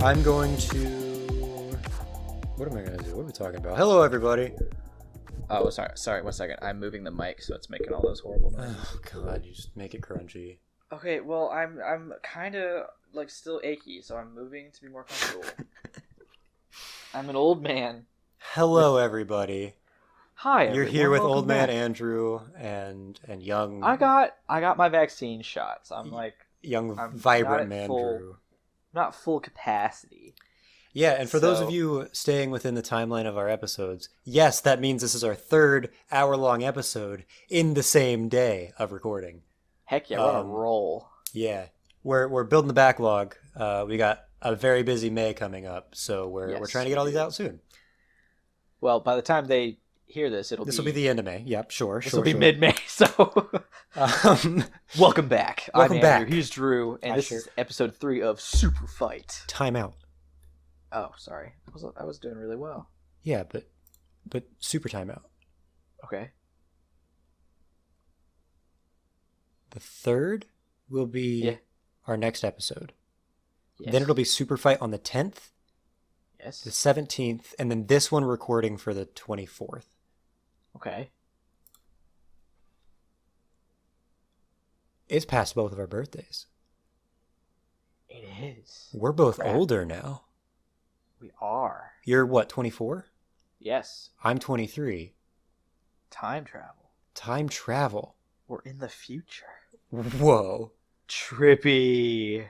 I'm going to... What am I going to do? What are we talking about? Hello, everybody. Oh, sorry, 1 second. I'm moving the mic, so it's making all those horrible noises. Oh, God, you just make it crunchy. Okay, well, I'm kind of, like, still achy, so I'm moving to be more comfortable. I'm an old man. Hello, everybody. Hi, You're everyone. here with Welcome old man back. Andrew and young... I got my vaccine shots. I'm vibrant not man at Drew. not full capacity. Yeah, and for those of you staying within the timeline of our episodes, yes, that means this is our third hour-long episode in the same day of recording. Heck yeah, we're on a roll. Yeah, we're building the backlog. We got a very busy May coming up, so we're trying to get all these out soon. Well, by the time they hear this, This will be the end of May. Yep, sure. This will be mid-May, so... Welcome back. Welcome I'm back. Andrew. He's Drew, and this is episode 3 of Superfight. Time out. Oh, sorry. I was doing really well. Yeah, but super timeout. Okay. The third will be our next episode. Yes. Then it'll be Superfight on the 10th, Yes. the 17th, and then this one recording for the 24th. Okay. It's past both of our birthdays. It is. We're both Crap. older now. We are. You're what, 24? Yes. I'm 23. Time travel. Time travel. We're in the future. Whoa. Trippy.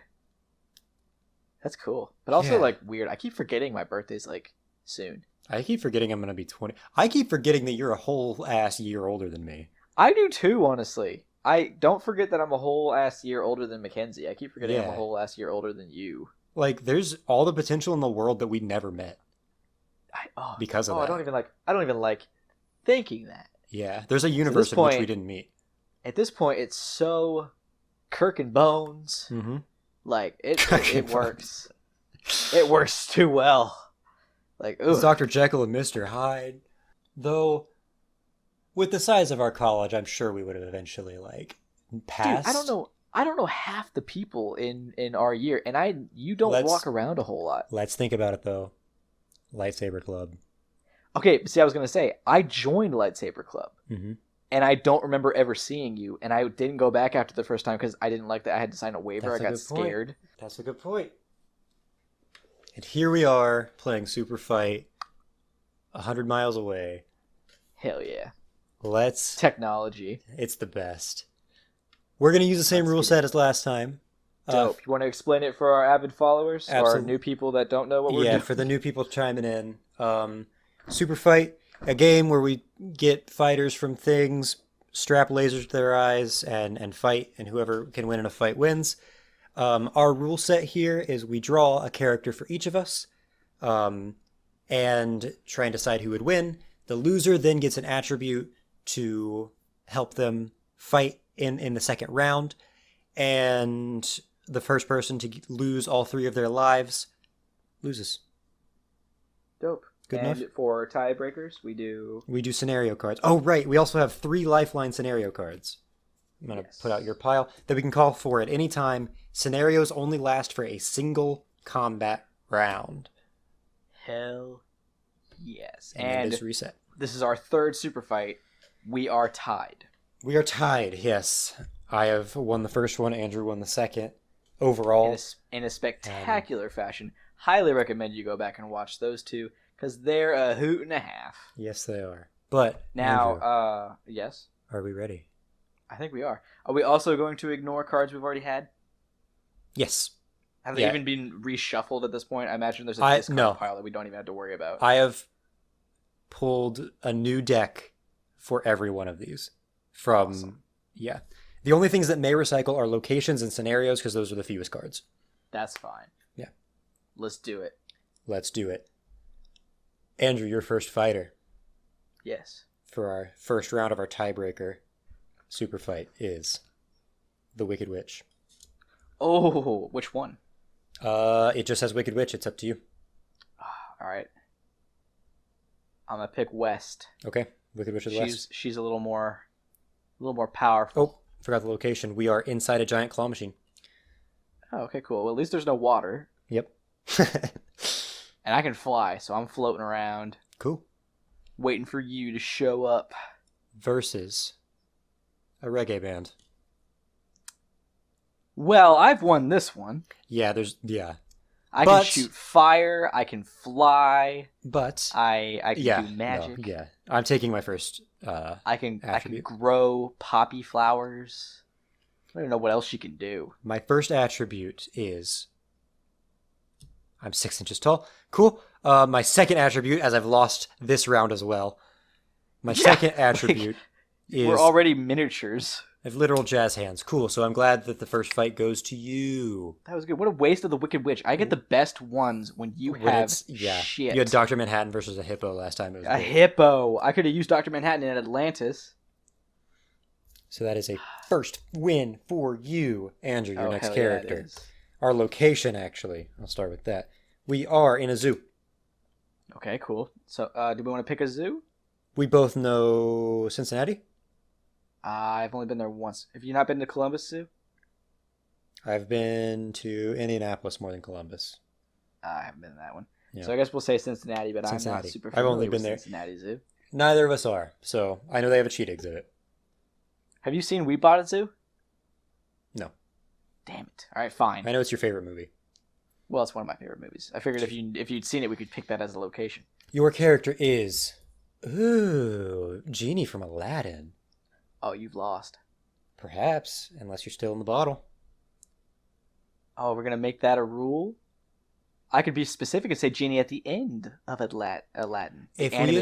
That's cool. But also, Yeah. like, weird. I keep forgetting my birthday's, like, soon. I keep forgetting I'm going to be 20. I keep forgetting that you're a whole ass year older than me. I do too, honestly. I don't forget that I'm a whole ass year older than Mackenzie. I keep forgetting I'm a whole ass year older than you. Like, there's all the potential in the world that we never met because of that. I don't even like thinking that. Yeah, there's a universe in which we didn't meet. At this point, it's so Kirk and Bones. Mm-hmm. Like, it works. It works too well. Like, ooh. It's Dr. Jekyll and Mr. Hyde. Though, with the size of our college, I'm sure we would have eventually, like, passed. Dude, I don't know half the people in our year, and you don't walk around a whole lot. Let's think about it, though. Lightsaber Club. Okay, see, I was going to say, I joined Lightsaber Club, Mm-hmm. and I don't remember ever seeing you, and I didn't go back after the first time because I didn't like that I had to sign a waiver. I got scared. That's a good point. And here we are, playing Super Fight, 100 miles away. Hell yeah. Technology. Technology. It's the best. We're going to use the same rule set as last time. Dope. You want to explain it for our avid followers? Absolutely. Or our new people that don't know what we're doing? Yeah, for the new people chiming in. Super Fight, a game where we get fighters from things, strap lasers to their eyes, and fight, and whoever can win in a fight wins. Our rule set here is we draw a character for each of us, and try and decide who would win. The loser then gets an attribute to help them fight in the second round, and the first person to lose all 3 of their lives loses. Dope. Good and enough? For tiebreakers, we do scenario cards. Oh, right. We also have 3 lifeline scenario cards. I'm going to put out your pile that we can call for at any time. Scenarios only last for a single combat round. Hell yes. And this reset. This is our third super fight. We are tied. We are tied, yes. I have won the first one. Andrew won the second. Overall. In a spectacular fashion. Highly recommend you go back and watch those two, because they're a hoot and a half. Yes, they are. But, now, Andrew, yes? are we ready? I think we are. Are we also going to ignore cards we've already had? Yes. Have they even been reshuffled at this point? I imagine there's a discard pile that we don't even have to worry about. I have pulled a new deck for every one of these. Yeah. The only things that may recycle are locations and scenarios, because those are the fewest cards. That's fine. Yeah. Let's do it. Let's do it. Andrew, your first fighter. Yes. For our first round of our tiebreaker super fight is the Wicked Witch. Oh, which one? It just says Wicked Witch. It's up to you. All right. I'm gonna pick West. Okay, Wicked Witch of the West. She's a little more powerful. Oh, forgot the location. We are inside a giant claw machine. Oh, okay, cool. Well, at least there's no water. Yep. And I can fly, so I'm floating around, Cool. waiting for you to show up. Versus a reggae band. Well, I've won this one. Yeah, I But- can shoot fire. I can fly. but I can yeah, do magic. no, yeah. I'm taking my first. I can attribute. grow poppy flowers. I don't even know what else you can do. My first attribute is I'm 6 inches tall. Cool. My second attribute, as I've lost this round as well. My second attribute is We're already miniatures. I have literal jazz hands. Cool. So I'm glad that the first fight goes to you. That was good. What a waste of the Wicked Witch. I get the best ones when you When have it's- shit. You had Dr. Manhattan versus a hippo last time. It was A great. hippo. I could have used Dr. Manhattan in Atlantis. So that is a first win for you, Andrew, your next hell yeah, it character. is. Our location, actually. I'll start with that. We are in a zoo. Okay, cool. So, do we want to pick a zoo? We both know Cincinnati. I've only been there once. Have you not been to Columbus Zoo? I've been to Indianapolis more than Columbus. I haven't been to that one. Yeah. So I guess we'll say Cincinnati, but Cincinnati. I'm not super I've familiar only with been there. Cincinnati Zoo. Neither of us are. So I know they have a cheat exhibit. Have you seen We Bought a Zoo? No. Damn it. All right, fine. I know it's your favorite movie. Well, it's one of my favorite movies. I figured if you'd seen it, we could pick that as a location. Your character is... Ooh, Genie from Aladdin. Oh, you've lost. Perhaps, unless you're still in the bottle. Oh, we're gonna make that a rule. I could be specific and say Genie at the end of Aladdin. the If we animated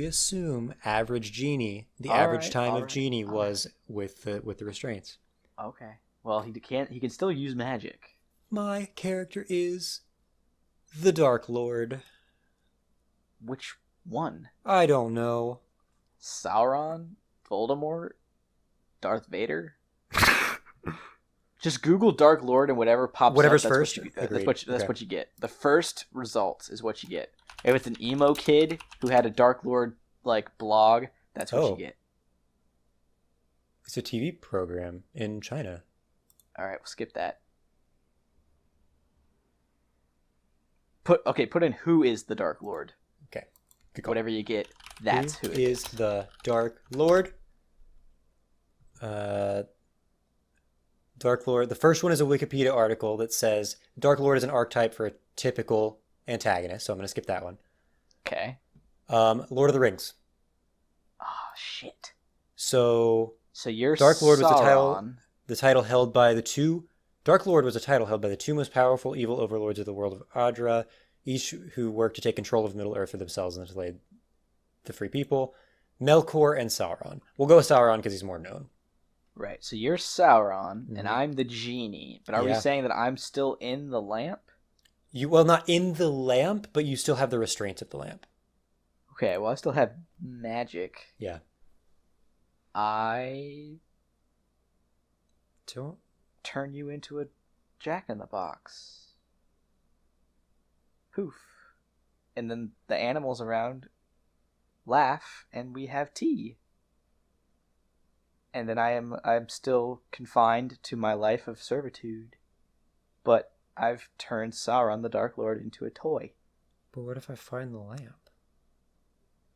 assume average Genie, the All average right, time all of right, Genie all was with the restraints. version. Okay. Well, he can still use magic. My character is the Dark Lord. Which one? I don't know. Sauron? Voldemort? Darth Vader? Just Google Dark Lord and whatever pops Whatever's up. first? That's Agreed. what you get. The first results is what you get. If it's an emo kid who had a Dark Lord like blog, that's what Oh. you get. It's a TV program in China. All right, we'll skip that. Put in who is the Dark Lord. Okay. Good call. Whatever you get, that's who it is the Dark Lord. Dark Lord. The first one is a Wikipedia article that says Dark Lord is an archetype for a typical antagonist. So I'm going to skip that one. Okay. Lord of the Rings. Oh shit. So So you're Dark Lord was Sauron. the title held by the two. Dark Lord was a title held by the two most powerful evil overlords of the world of Adra, each who worked to take control of Middle Earth for themselves and enslaved the free people. Melkor and Sauron. We'll go with Sauron because he's more known. Right. So you're Sauron, and Mhm. I'm the genie. But are we Yeah. saying that I'm still in the lamp? Well, not in the lamp, but you still have the restraints of the lamp. Okay. Well, I still have magic. Yeah. I Don't. turn you into a jack-in-the-box. Poof. And then the animals around laugh, and we have tea. And then I'm still confined to my life of servitude. But I've turned Sauron the Dark Lord into a toy. But what if I find the lamp?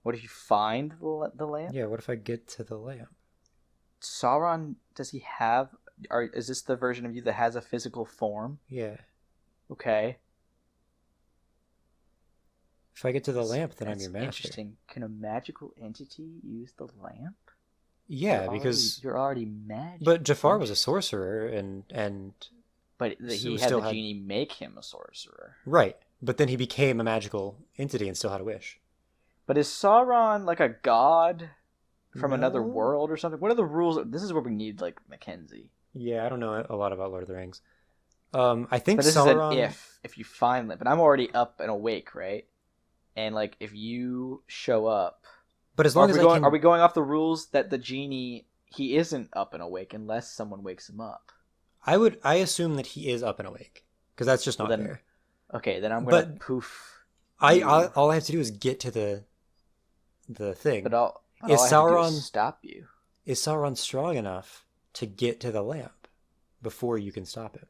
What if you find the lamp? Yeah, what if I get to the lamp? Sauron, does he have... is this the version of you that has a physical form? Yeah. Okay. If I get to the lamp, then I'm That's your master. interesting. Can a magical entity use the lamp? Yeah, because... You're already magic. But Jafar was a sorcerer, and But So he we had still the had- genie make him a sorcerer. right. But then he became a magical entity and still had a wish. But is Sauron like a god from another No. world or something? What are the rules? This is where we need like Mackenzie. Yeah, I don't know a lot about Lord of the Rings. I think But this Sauron... is an if you find them. But I'm already up and awake, right? And like if you show up, But as long as are we going off the rules that the genie he isn't up and awake unless someone wakes him up? I assume that he is up and awake because that's just not Well, then- fair. Okay, then I'm gonna But poof. All I have to do is get to the thing. But all Is I have to do Sauron- is stop you. Is Sauron strong enough to get to the lamp before you can stop him?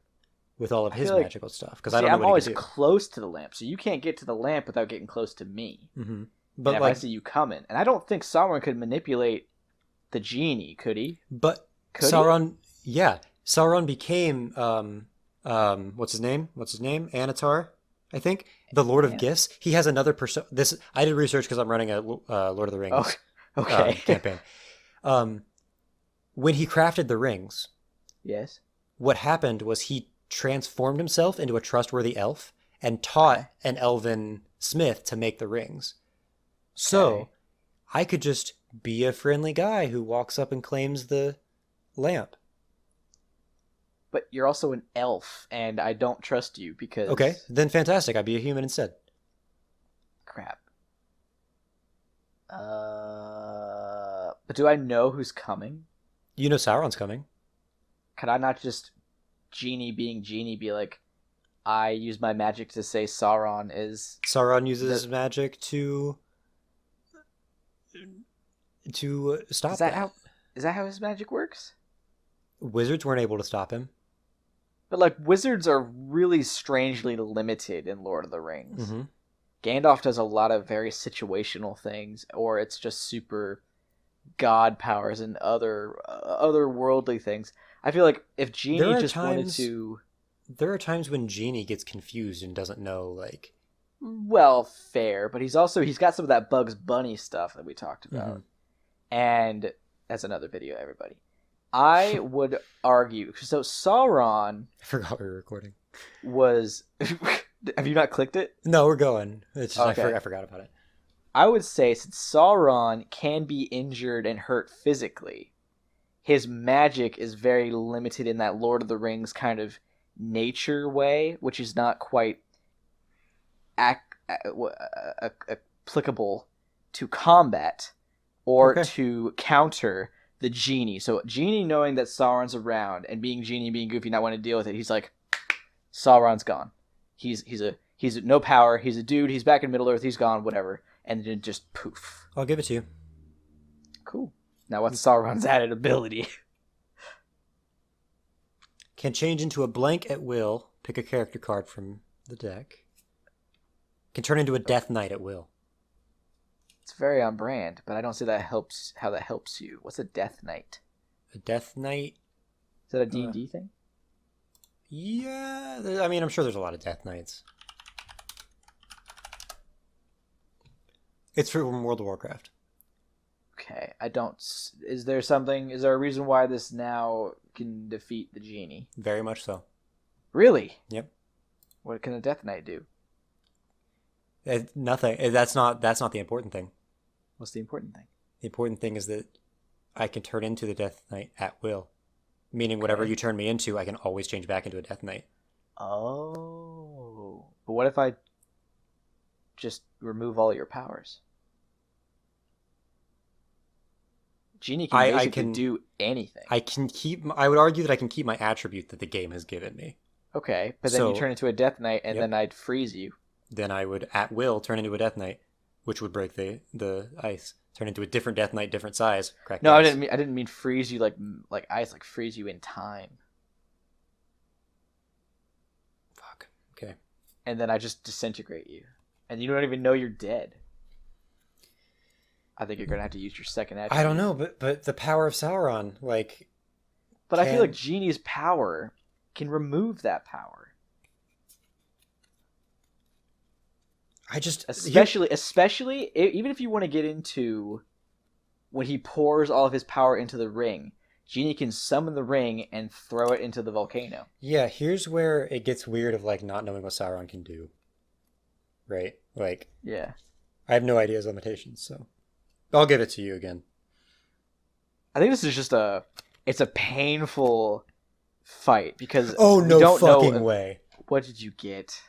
with all of I his feel like- magical stuff because I See, don't know I'm what always he could do. close to the lamp, so you can't get to the lamp without getting close to me. Hmm. But But if I like, see you coming, and I don't think Sauron could manipulate the genie, could he? but Could Sauron, yeah, Sauron became what's his name? What's his name? Anatar, I think, the Lord of Yeah. Gifts. He has another persona. This I did research because I'm running a Lord of the Oh, Rings okay. campaign. When he crafted the rings, Yes. what happened was he transformed himself into a trustworthy elf and taught an elven smith to make the rings. So Okay. I could just be a friendly guy who walks up and claims the lamp. But you're also an elf, and I don't trust you because... Okay, then fantastic. I'd be a human instead. Crap. But do I know who's coming? You know Sauron's coming. Could I not just, genie being genie, be like, I use my magic to say Sauron is... Sauron uses magic to stop Is that that. how his magic works? Wizards weren't able to stop him. But like wizards are really strangely limited in Lord of the Rings. Mm-hmm. Gandalf does a lot of very situational things, or it's just super god powers and other worldly things. I feel like if Genie just wanted to... There are times when Genie gets confused and doesn't know, like... Well, fair, but he's got some of that Bugs Bunny stuff that we talked about. Mm-hmm. And that's another video, everybody. I would argue... So Sauron I forgot we were recording. was... Have you not clicked it? No, we're going. It's just, Okay. I forgot about it. I would say since Sauron can be injured and hurt physically, his magic is very limited in that Lord of the Rings kind of nature way, which is not quite applicable to combat or Okay. to counter the genie. So Genie knowing that Sauron's around and being Genie, being goofy, not wanting to deal with it, he's like, Sauron's gone. He's no power. He's a dude. He's back in Middle Earth. He's gone. Whatever. And then just poof. I'll give it to you. Cool. Now what's Sauron's added ability? Can change into a blank at will. Pick a character card from the deck. Can turn into a Death Knight at will. It's very on brand, but I don't see how that helps you. What's a Death Knight? A Death Knight? Is that a D&D thing? Yeah, I mean, I'm sure there's a lot of Death Knights. It's from World of Warcraft. Okay, I don't... Is there a reason why this now can defeat the genie? Very much so. Really? Yep. What can a Death Knight do? Nothing. That's not the important thing. What's the important thing? The important thing is that I can turn into the Death Knight at will. Meaning whatever you turn me into, I can always change back into a Death Knight. Oh. But what if I just remove all your powers? Genie can basically do anything. I would argue that I can keep my attribute that the game has given me. Okay, but then you turn into a Death Knight, and then I'd freeze you. Then I would at will turn into a Death Knight, which would break the ice. Turn into a different Death Knight, different size. Crack No, the I ice. didn't mean freeze you like ice, like freeze you in time. Fuck. Okay. And then I just disintegrate you, and you don't even know you're dead. I think you're gonna have to use your second attribute. I don't know, but the power of Sauron, like. But I feel like Genie's power can remove that power. Especially even if you want to get into when he pours all of his power into the ring, Genie can summon the ring and throw it into the volcano. Yeah, here's where it gets weird of like not knowing what Sauron can do. Right? Like, Yeah. I have no idea his limitations, so I'll give it to you again. I think this is just it's a painful fight because Oh, no we don't fucking know, way. What did you get?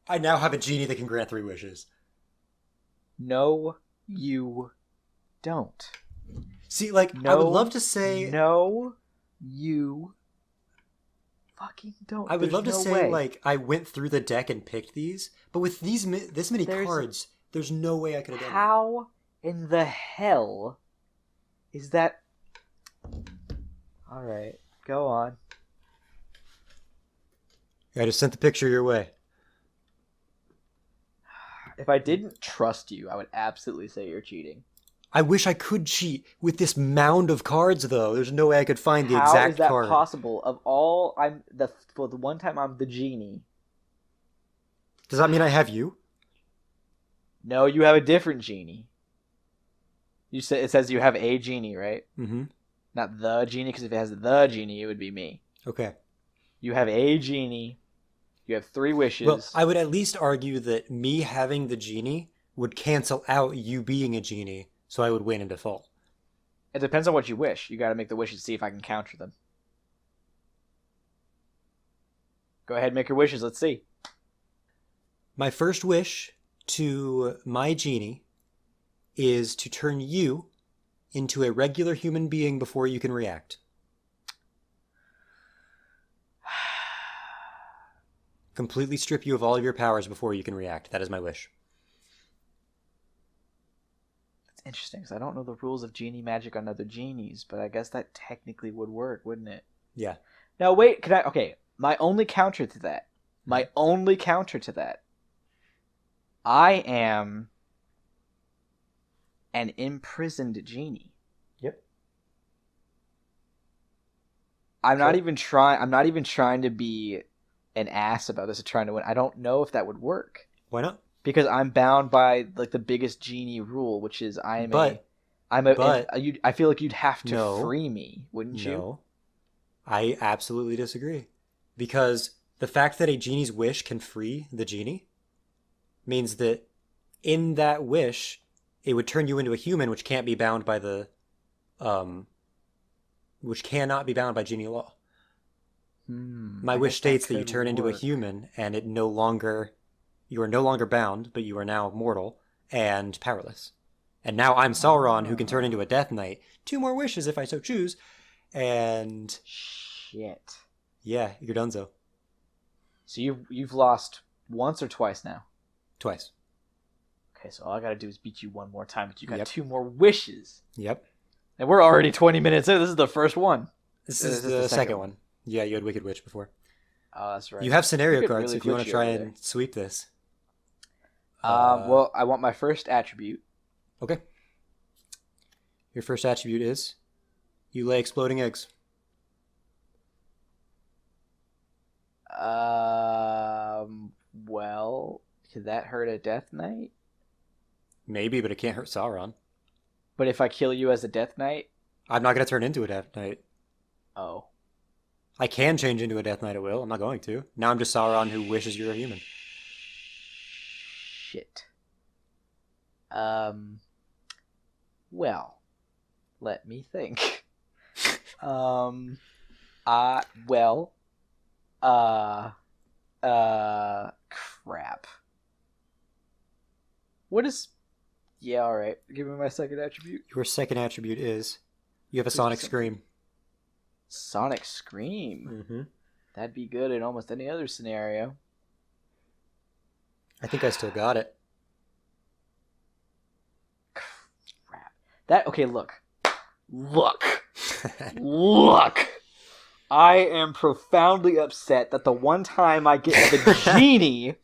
I now have a genie that can grant 3 wishes. No, you don't. See, like, No, I would love to say... No, you fucking don't. I would love to no say, way. like, I went through the deck and picked these, but with this many cards, there's no way I could have done that. How in the hell is that... Alright, go on. I just sent the picture your way. If I didn't trust you, I would absolutely say you're cheating. I wish I could cheat with this mound of cards, though. There's no way I could find the How exact is that card. possible? Of all, for the one time I'm the genie. Does that mean I have you? No, you have a different genie. You say it says you have a genie, right? Mm-hmm. Not the genie, because if it has the genie, it would be me. Okay. You have a genie. You have 3 wishes. Well, I would at least argue that me having the genie would cancel out you being a genie, so I would win in default. It depends on what you wish. You got to make the wishes to see if I can counter them. Go ahead, make your wishes. Let's see. My first wish to my genie is to turn you into a regular human being before you can react. Completely strip you of all of your powers before you can react. That is my wish. That's interesting, because I don't know the rules of genie magic on other genies, but I guess that technically would work, wouldn't it? Yeah. Now, wait, can I... Okay, my only counter to that. I am an imprisoned genie. Yep. I'm not even trying to be an ass about this or trying to win. I don't know if that would work. Why not? Because I'm bound by like the biggest genie rule, which is I feel like you'd have to free me, wouldn't you? No. I absolutely disagree. Because the fact that a genie's wish can free the genie means that in that wish, it would turn you into a human, which can't be bound by which cannot be bound by genie law. My wish states that you turn into a human, and you are no longer bound, but you are now mortal and powerless. And now I'm Sauron, who can turn into a Death Knight. 2 more wishes if I so choose. And shit. Yeah, you're donezo. So you've lost once or twice now? Twice. Okay, so all I gotta do is beat you one more time, but you got Yep. 2 more wishes. Yep. And we're already 20 minutes in. This is the first one. This is the second one. Yeah, you had Wicked Witch before. Oh, that's right. You have scenario Wicked cards really if you want to try glitchy over and sweep this. Well, I want my first attribute. Okay. Your first attribute is you lay exploding eggs. Well, could that hurt a Death Knight? Maybe, but it can't hurt Sauron. But if I kill you as a Death Knight? I'm not going to turn into a Death Knight. Oh. I can change into a Death Knight at will. I'm not going to. Now I'm just Sauron who wishes you're a human. Shit. Well, let me think. Crap. What is... Yeah, alright. Give me my second attribute. Your second attribute is you have a Sonic Scream. Sonic Scream? Mm-hmm. That'd be good in almost any other scenario. I think I still got it. Crap. Okay, look. Look! I am profoundly upset that the one time I get the genie,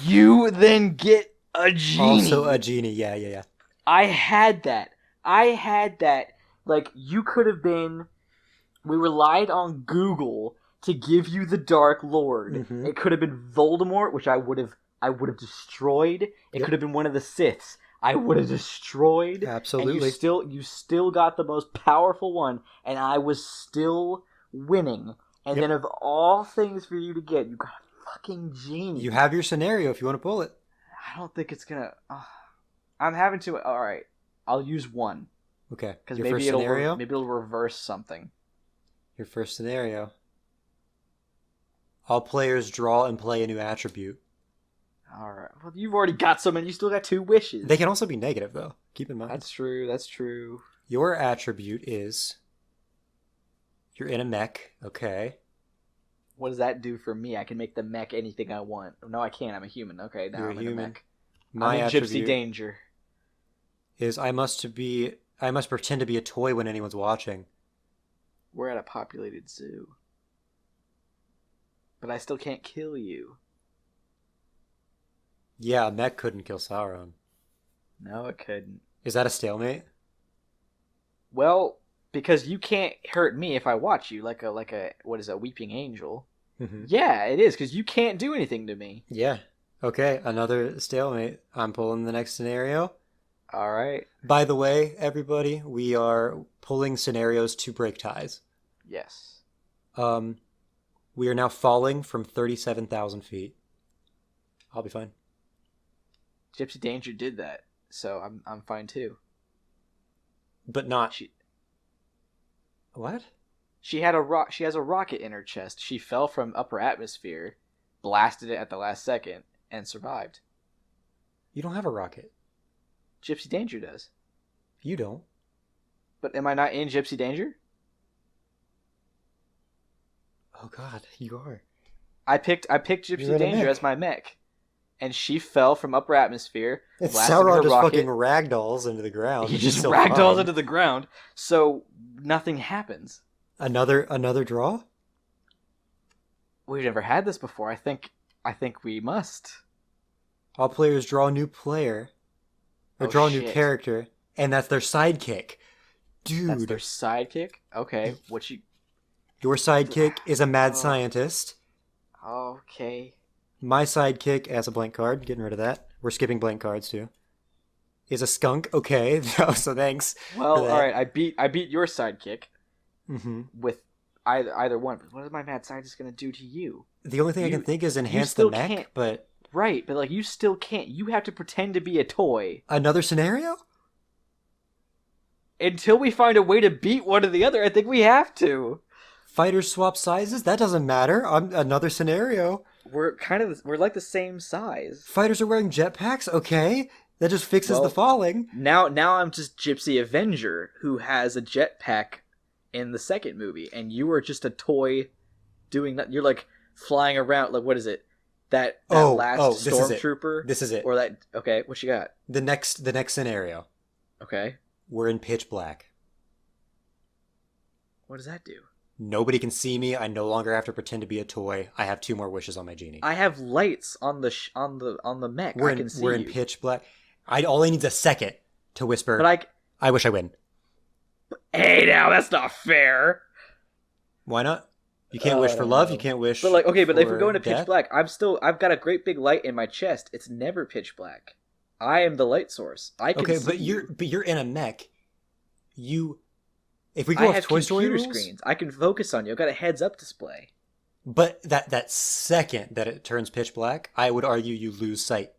you then get a genie. Also a genie, yeah. I had that. Like, you could have been... We relied on Google to give you the Dark Lord. Mm-hmm. It could have been Voldemort, which I would have destroyed. It could have been one of the Siths. I would have destroyed. Absolutely. And you still got the most powerful one, and I was still winning. And then of all things for you to get, you got a fucking genie. You have your scenario if you want to pull it. I don't think it's gonna... I'm having to... Alright, I'll use one. Okay. Because Your maybe first it'll scenario? maybe it'll reverse something. Your first scenario. All players draw and play a new attribute. Alright. Well, you've already got some and you still got 2 wishes. They can also be negative, though. Keep in mind. That's true. Your attribute is... You're in a mech. Okay. What does that do for me? I can make the mech anything I want. No, I can't. I'm a human. Okay, now You're I'm a in a human. mech. My I'm in attribute gypsy danger. is I must pretend to be a toy when anyone's watching. We're at a populated zoo. But I still can't kill you. Yeah, a mech couldn't kill Sauron. No, it couldn't. Is that a stalemate? Well, because you can't hurt me if I watch you like a what is a weeping angel. Mm-hmm. Yeah, it is because you can't do anything to me. Yeah. Okay, another stalemate. I'm pulling the next scenario. All right. By the way, everybody, we are pulling scenarios to break ties. Yes. We are now falling from 37,000 feet. I'll be fine. Gypsy Danger did that, so I'm fine too. But not... What? She has a rocket in her chest. She fell from upper atmosphere, blasted it at the last second, and survived. You don't have a rocket. Gypsy Danger does. You don't. But am I not in Gypsy Danger? Oh god, you are. I picked Gypsy Danger as my mech. And she fell from upper atmosphere. And blasted Sauron her just rocket. fucking ragdolls into the ground. He He's just still ragdolls fine. into the ground, so nothing happens. Another draw? We've never had this before. I think we must. All players draw a new player. Or draw a new shit. character. And that's their sidekick. Dude. That's their sidekick? Okay, Your sidekick is a mad scientist. Okay. My sidekick as a blank card. Getting rid of that. We're skipping blank cards too. Is a skunk. Okay. So thanks. Well, alright, I beat your sidekick Mm-hmm. with either one. But what is my mad scientist gonna do to you? The only thing I can think is enhance the still mech, can't- but... Right, but like you still can't. You have to pretend to be a toy. Another scenario? Until we find a way to beat one or the other, I think we have to. Fighters swap sizes? That doesn't matter. Another scenario. We're like the same size. Fighters are wearing jetpacks? Okay. That just fixes Well, the falling. Now I'm just Gypsy Avenger who has a jetpack in the second movie, and you are just a toy doing that. You're like flying around. Like what is it? That last stormtrooper. This is it. Or that? Okay, what you got? The next scenario. Okay, We're in pitch black. what does that do? Nobody can see me. I no longer have to pretend to be a toy. I have 2 more wishes on my genie. I have lights on the on the mech. I can see We're in you. pitch black. All I need is a second to whisper. But I wish I win. hey, now that's not fair. Why not? You can't wish for love. You can't wish. But if we're for going to pitch death? black, I've got a great big light in my chest. It's never pitch black. I am the light source. I can see you're in a mech. If we I go off have Toy Story computer rules, screens. I can focus on you. I've got a heads-up display. but that second that it turns pitch black, I would argue you lose sight.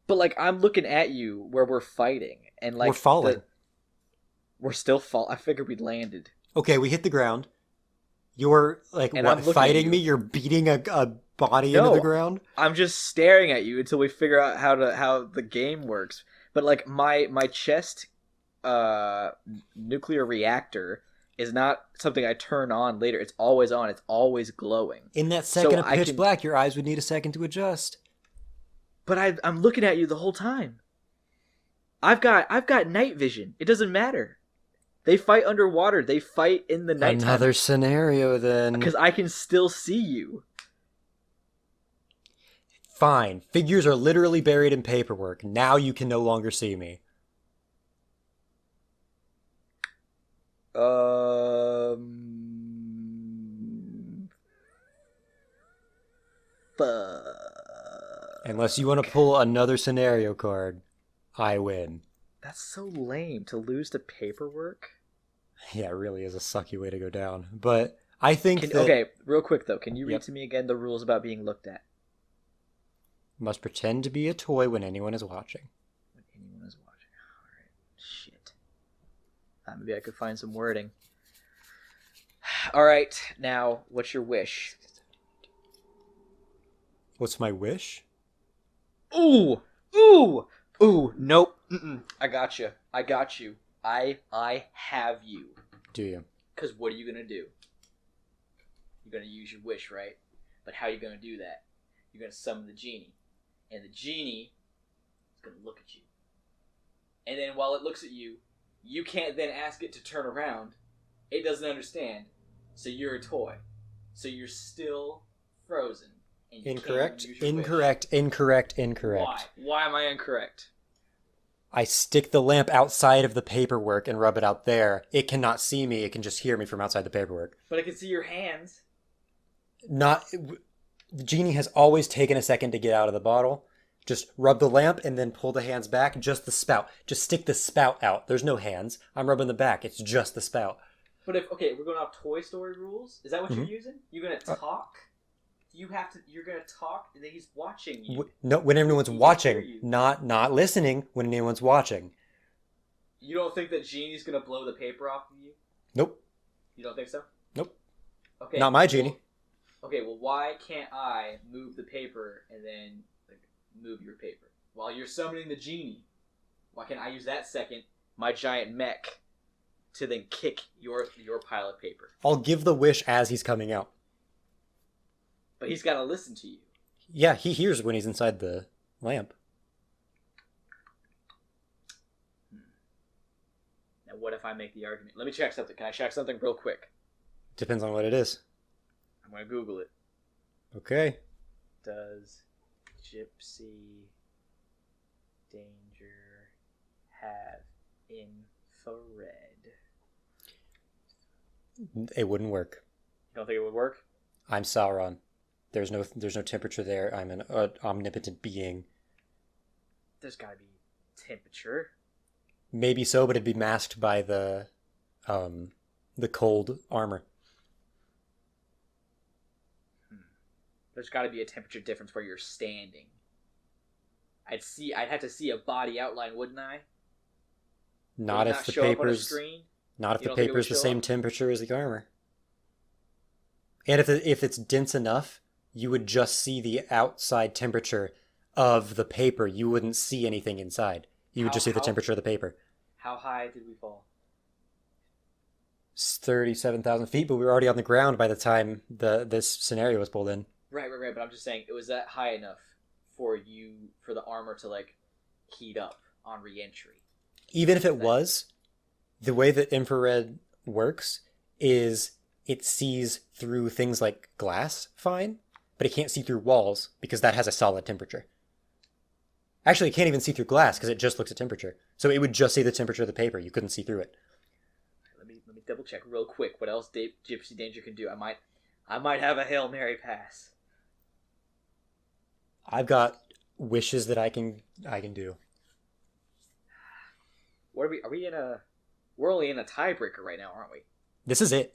But I'm looking at you where we're fighting, and We're falling. We're still fall. I figured we landed. Okay, we hit the ground. You're And I'm looking at fighting you. me? You're beating a body No. into the ground? I'm just staring at you until we figure out how the game works. But my chest nuclear reactor is not something I turn on later. It's always on. It's always glowing. In that second of I pitch can- black, your eyes would need a second to adjust. But I'm looking at you the whole time. I've got night vision. It doesn't matter. They fight underwater. They fight in the nighttime. Another scenario then. Because I can still see you. Fine. Figures are literally buried in paperwork. Now you can no longer see me. Unless you want to pull another scenario card, I win. That's so lame to lose to paperwork. Yeah, it really is a sucky way to go down. But I think that Okay, real quick though, can you read Yep. to me again the rules about being looked at? must pretend to be a toy when anyone is watching. When anyone is watching. Alright, shit. Maybe I could find some wording. Alright, now, what's your wish? What's my wish? Ooh! Ooh! Ooh! Nope. Mm-mm. I got you. I have you. Do you? Because what are you going to do? You're going to use your wish, right? But how are you going to do that? You're going to summon the genie. And the genie is going to look at you. And then while it looks at you, you can't then ask it to turn around. It doesn't understand. So you're a toy. So you're still frozen. And you Incorrect. can't use your Incorrect. Incorrect. Incorrect. Why? Why am I incorrect? I stick the lamp outside of the paperwork and rub it out there. It cannot see me. It can just hear me from outside the paperwork. But I can see your hands. Not. The genie has always taken a second to get out of the bottle. Just rub the lamp and then pull the hands back. Just the spout. Just stick the spout out. There's no hands. I'm rubbing the back. It's just the spout. But if we're going off Toy Story rules. Is that what you're using? You're gonna talk. You're gonna talk, and then he's watching you. No, when everyone's watching, not listening when anyone's watching. You don't think that Genie's gonna blow the paper off of you? Nope. You don't think so? Nope. Okay. Not my genie. Okay, well, why can't I move the paper and then move your paper while you're summoning the genie? Why can't I use that second, my giant mech, to then kick your pile of paper? I'll give the wish as he's coming out. But he's got to listen to you. Yeah, he hears when he's inside the lamp. Now, what if I make the argument? Let me check something. Can I check something real quick? Depends on what it is. I'm going to Google it. Okay. Does Gypsy Danger have infrared? It wouldn't work. You don't think it would work? I'm Sauron. There's no temperature there. I'm an omnipotent being. There's got to be temperature. Maybe so, but it'd be masked by the cold armor. There's got to be a temperature difference where you're standing. I'd have to see a body outline, wouldn't I? Not if the paper's the same up? temperature as the armor. And if it's dense enough, you would just see the outside temperature of the paper. You wouldn't see anything inside. You would just see the temperature of the paper. How high did we fall? 37,000 feet, but we were already on the ground by the time this scenario was pulled in. Right. But I'm just saying, it was that high enough for the armor to heat up on re-entry. Even if it was, the way that infrared works is it sees through things like glass fine, but it can't see through walls because that has a solid temperature. Actually, it can't even see through glass because it just looks at temperature. So it would just see the temperature of the paper. You couldn't see through it. Let me double check real quick what else Gypsy Danger can do. I might have a Hail Mary pass. I've got wishes that I can do. What are we in a? We're only in a tiebreaker right now, aren't we? This is it.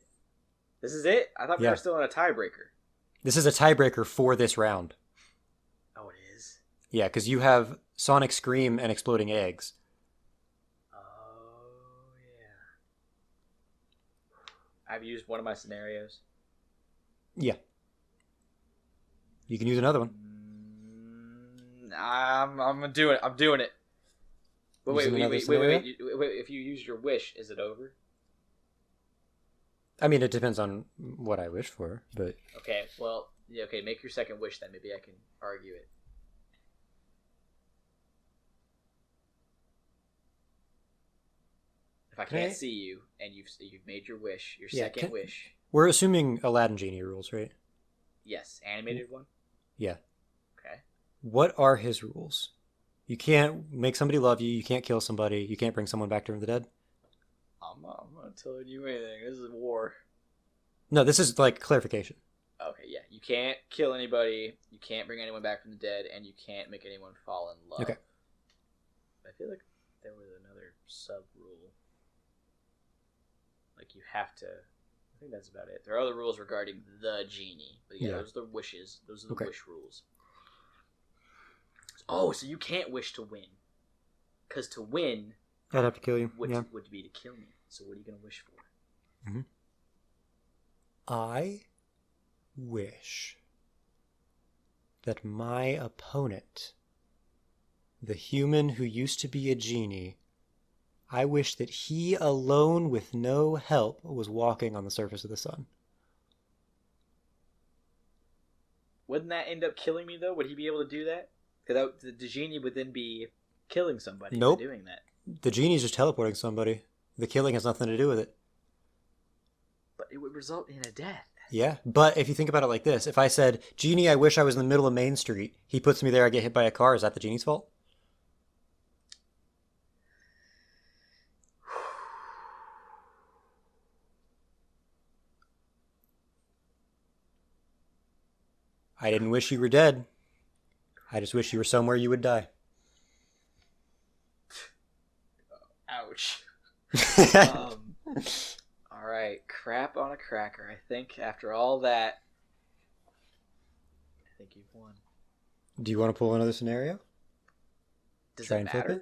This is it? I thought we were still in a tiebreaker. This is a tiebreaker for this round. Oh, it is? Yeah, because you have Sonic Scream and Exploding Eggs. Oh, yeah. I've used one of my scenarios. Yeah. You can use another one. I'm doing it. I'm doing it. But wait. If you use your wish, is it over? I mean, it depends on what I wish for, but... Okay, well, yeah, okay, make your second wish then. Maybe I can argue it. If I can't see you, and you've made your wish, your second wish... We're assuming Aladdin Genie rules, right? Yes, animated one? Yeah. Okay. What are his rules? You can't make somebody love you, you can't kill somebody, you can't bring someone back from the dead? I'm not telling you anything. This is war. No, this is like clarification. Okay, yeah. You can't kill anybody, you can't bring anyone back from the dead, and you can't make anyone fall in love. Okay. I feel like there was another sub-rule. Like you have to... I think that's about it. There are other rules regarding the genie. But yeah, those are the wishes. Those are the wish rules. Oh, so you can't wish to win. Because to win... I'd have to kill you. Would be to kill me. So what are you going to wish for? Mm-hmm. I wish that my opponent, the human who used to be a genie, I wish that he alone with no help was walking on the surface of the sun. Wouldn't that end up killing me, though? Would he be able to do that? Because the genie would then be killing somebody by doing that. The genie's just teleporting somebody. The killing has nothing to do with it. But it would result in a death. Yeah, but if you think about it like this, if I said, Genie, I wish I was in the middle of Main Street, he puts me there, I get hit by a car, is that the genie's fault? I didn't wish you were dead. I just wish you were somewhere you would die. Ouch. All right, crap on a cracker. I think after all that, I think you've won. Do you want to pull another scenario? Does Try it and flip matter?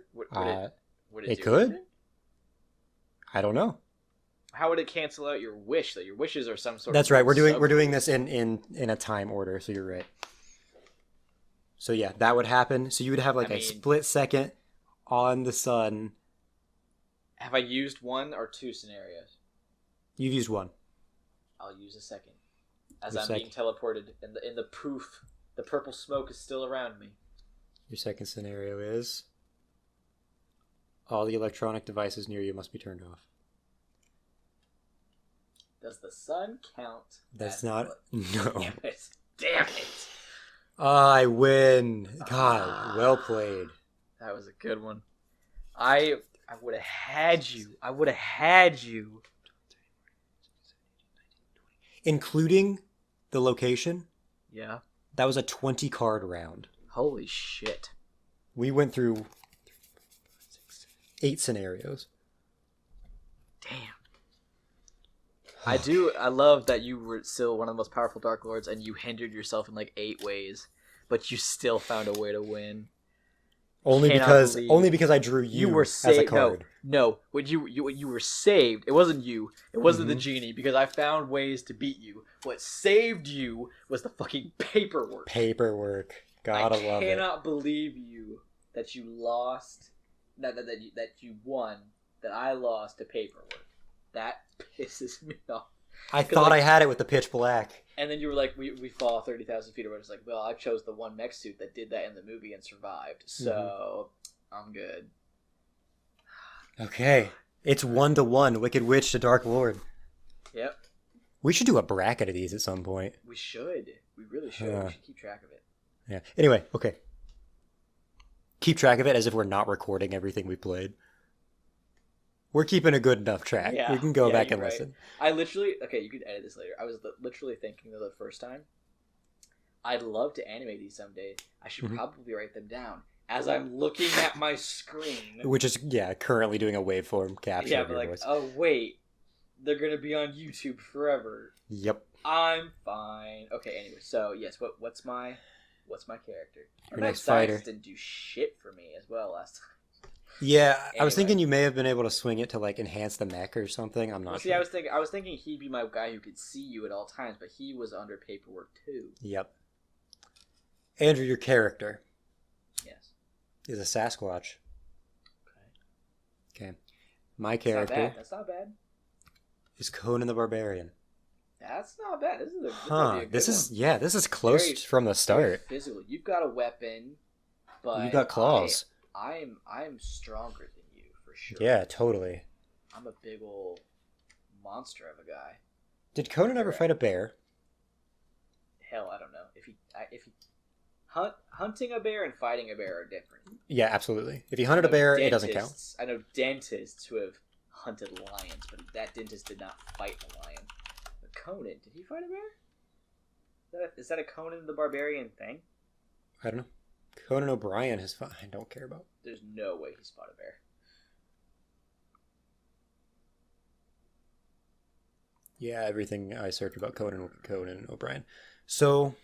it? Would It do could. anything? I don't know. How would it cancel out your wish? Though your wishes are some sort That's of right. We're doing sub- this in a time order, so you're right. So yeah, that would happen. So you would have like I a mean- split second on the sun. Have I used one or two scenarios? You've used one. I'll use a second. As Your I'm being teleported, and in the poof, the purple smoke is still around me. Your second scenario is all the electronic devices near you must be turned off. Does the sun count? That's as not. No. Damn it! Damn it! I win. God, well played. That was a good one. I would have had you. I would have had you. Including the location, Yeah. that was a 20 card round. Holy shit. We went through 8 scenarios. Damn. I love that you were still one of the most powerful Dark Lords and you hindered yourself in like 8 ways, but you still found a way to win. Only Cannot believe because I drew you were as a saved. card. No. When you were saved, it wasn't you. It wasn't the Mhm. genie because I found ways to beat you. What saved you was the fucking paperwork. Paperwork. Gotta love I it. cannot believe you that you lost, that you won, that I lost to paperwork. That pisses me off. I thought like- I had it with the pitch black. And then you were like, we fall 30,000 feet, or it's like, well, I chose the one mech suit that did that in the movie and survived, so I'm good. Okay. It's 1-1. Wicked Witch to Dark Lord. Yep, We should do a bracket of these at some point. we should. We really should. Yeah. We should keep track of it. Yeah. Anyway, okay. Keep track of it as if we're not recording everything we played. We're keeping a good enough track. Yeah. We can go Yeah, back you're and right. listen. I literally, okay, you can edit this later. I was literally thinking the first time, I'd love to animate these someday. I should probably write them down as I'm looking at my screen. Which is, yeah, currently doing a waveform capture Yeah, of but your like, voice. oh wait, they're gonna be on YouTube forever. Yep. I'm fine. Okay, anyway, so yes, what's my character? Your My next science fighter. didn't do shit for me as well last time. Yeah, I was Anyway. thinking you may have been able to swing it to like enhance the mech or something. I'm not Well, see, sure. I was thinking he'd be my guy who could see you at all times, but he was under paperwork too. Yep. Andrew, your character Yes. is a Sasquatch. Okay. Okay. My That's not character bad. That's not bad. is Conan the Barbarian. That's not bad. This is a Huh. This is one. yeah, this is close Very- from the Very start. physical. You've got a weapon, but You got claws. I'm stronger than you for sure. Yeah, totally. I'm a big old monster of a guy. Did Conan ever fight a bear? Hell, I don't know if he hunting a bear and fighting a bear are different. Yeah, absolutely. If he hunted a I know bear, it doesn't count. dentists- I know dentists who have hunted lions, but that dentist did not fight a lion. But Conan, did he fight a bear? Is that a Conan the Barbarian thing? I don't know. Conan O'Brien has fought. I don't care about. There's no way he's fought a bear. Yeah, everything I searched about Conan O'Brien. So,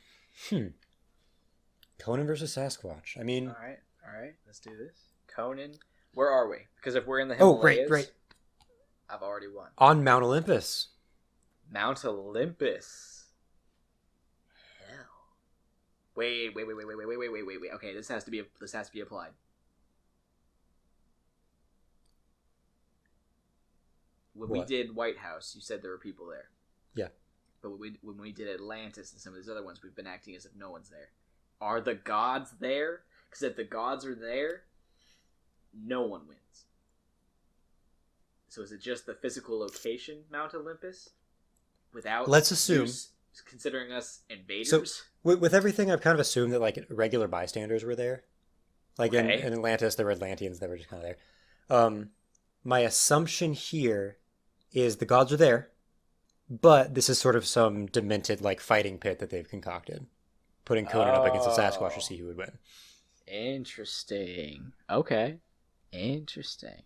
Conan versus Sasquatch. I mean, All right, let's do this. Conan, where are we? Because if we're in the oh, Himalayas, right. I've already won. On Mount Olympus. Mount Olympus. Hell. Wait. Okay, this has to be applied. When we What? did White House, you said there were people there. Yeah. But when we did Atlantis and some of these other ones, we've been acting as if no one's there. Are the gods there? Because if the gods are there, no one wins. So is it just the physical location, Mount Olympus? Without Let's assume. Zeus considering us invaders. So with everything, I've kind of assumed that like regular bystanders were there. Like Okay. in Atlantis, there were Atlanteans that were just kind of there. My assumption here is the gods are there, but this is sort of some demented like fighting pit that they've concocted, putting Conan up against a Sasquatch to see who would win. Interesting. Okay. Interesting.